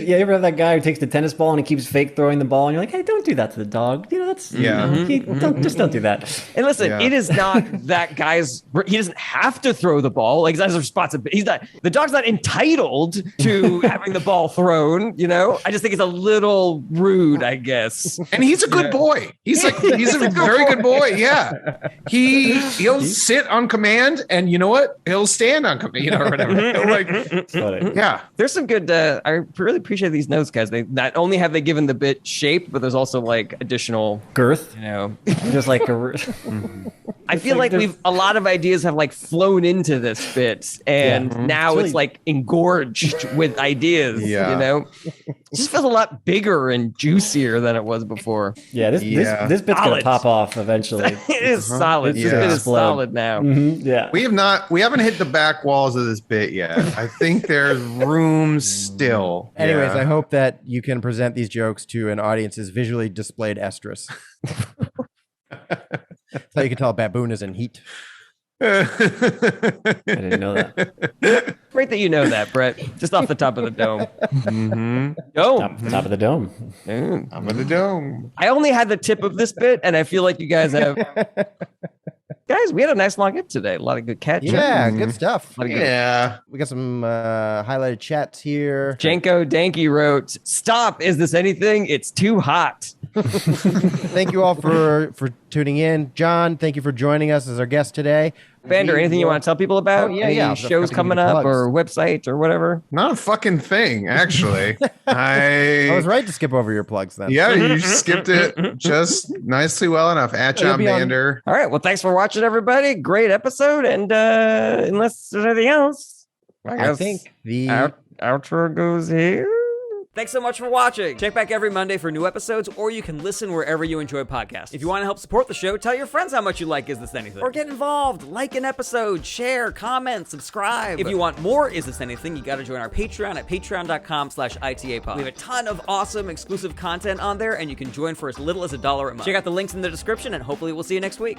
you ever have that guy who takes the tennis ball and he keeps fake throwing the ball, and you're like, hey, don't do that to the dog. That's don't do that. And listen, Yeah. it is not that guy's. He doesn't have to throw the ball. Like that's a responsibility. He's not. The dog's not entitled to having the ball thrown. I just think it's a little rude, I guess. And he's a good boy. He's a very good boy. Yeah, he'll sit on command, and you know what? He'll stand on command, or whatever. Yeah. There's some good. I really appreciate these notes, guys. They not only have they given the bit shape, but there's also like additional Girth, just like I feel like a lot of ideas have like flown into this bit, and now it's like engorged with ideas. Yeah. It just feels a lot bigger and juicier than it was before. Yeah, this bit's gonna Solid. pop off eventually. It is solid. It's This gonna bit is explode. solid now. Yeah. We haven't hit the back walls of this bit yet. I think there's room still. Anyways, Yeah. I hope that you can present these jokes to an audience's visually displayed estrus. That's how you can tell a baboon is in heat. I didn't know that. Great that you know that, Brett. Just off the top of the dome. Top of the dome. I'm in the dome. I only had the tip of this bit, and I feel like you guys have. Guys, we had a nice long hit today. A lot of good catch. Yeah, good stuff. Yeah. We got some highlighted chats here. Janko Danky wrote, "Stop! Is this anything? It's too hot." Thank you all for tuning in. John, thank you for joining us as our guest today. Bander, anything you want to tell people about? Oh, yeah, Any yeah. shows I've got to coming give you up plugs. or website or whatever? Not a fucking thing, actually. I was right to skip over your plugs then. Yeah, you skipped it just nicely well enough. At It'll Jon be on- Bander. All right. Well, thanks for watching, everybody. Great episode. And unless there's anything else, I I guess think the outro goes here. Thanks so much for watching. Check back every Monday for new episodes, or you can listen wherever you enjoy podcasts. If you want to help support the show, tell your friends how much you like Is This Anything? Or get involved, like an episode, share, comment, subscribe. If you want more Is This Anything, you gotta join our Patreon at patreon.com/ITAPod. We have a ton of awesome exclusive content on there, and you can join for as little as $1 a month. Check out the links in the description, and hopefully we'll see you next week.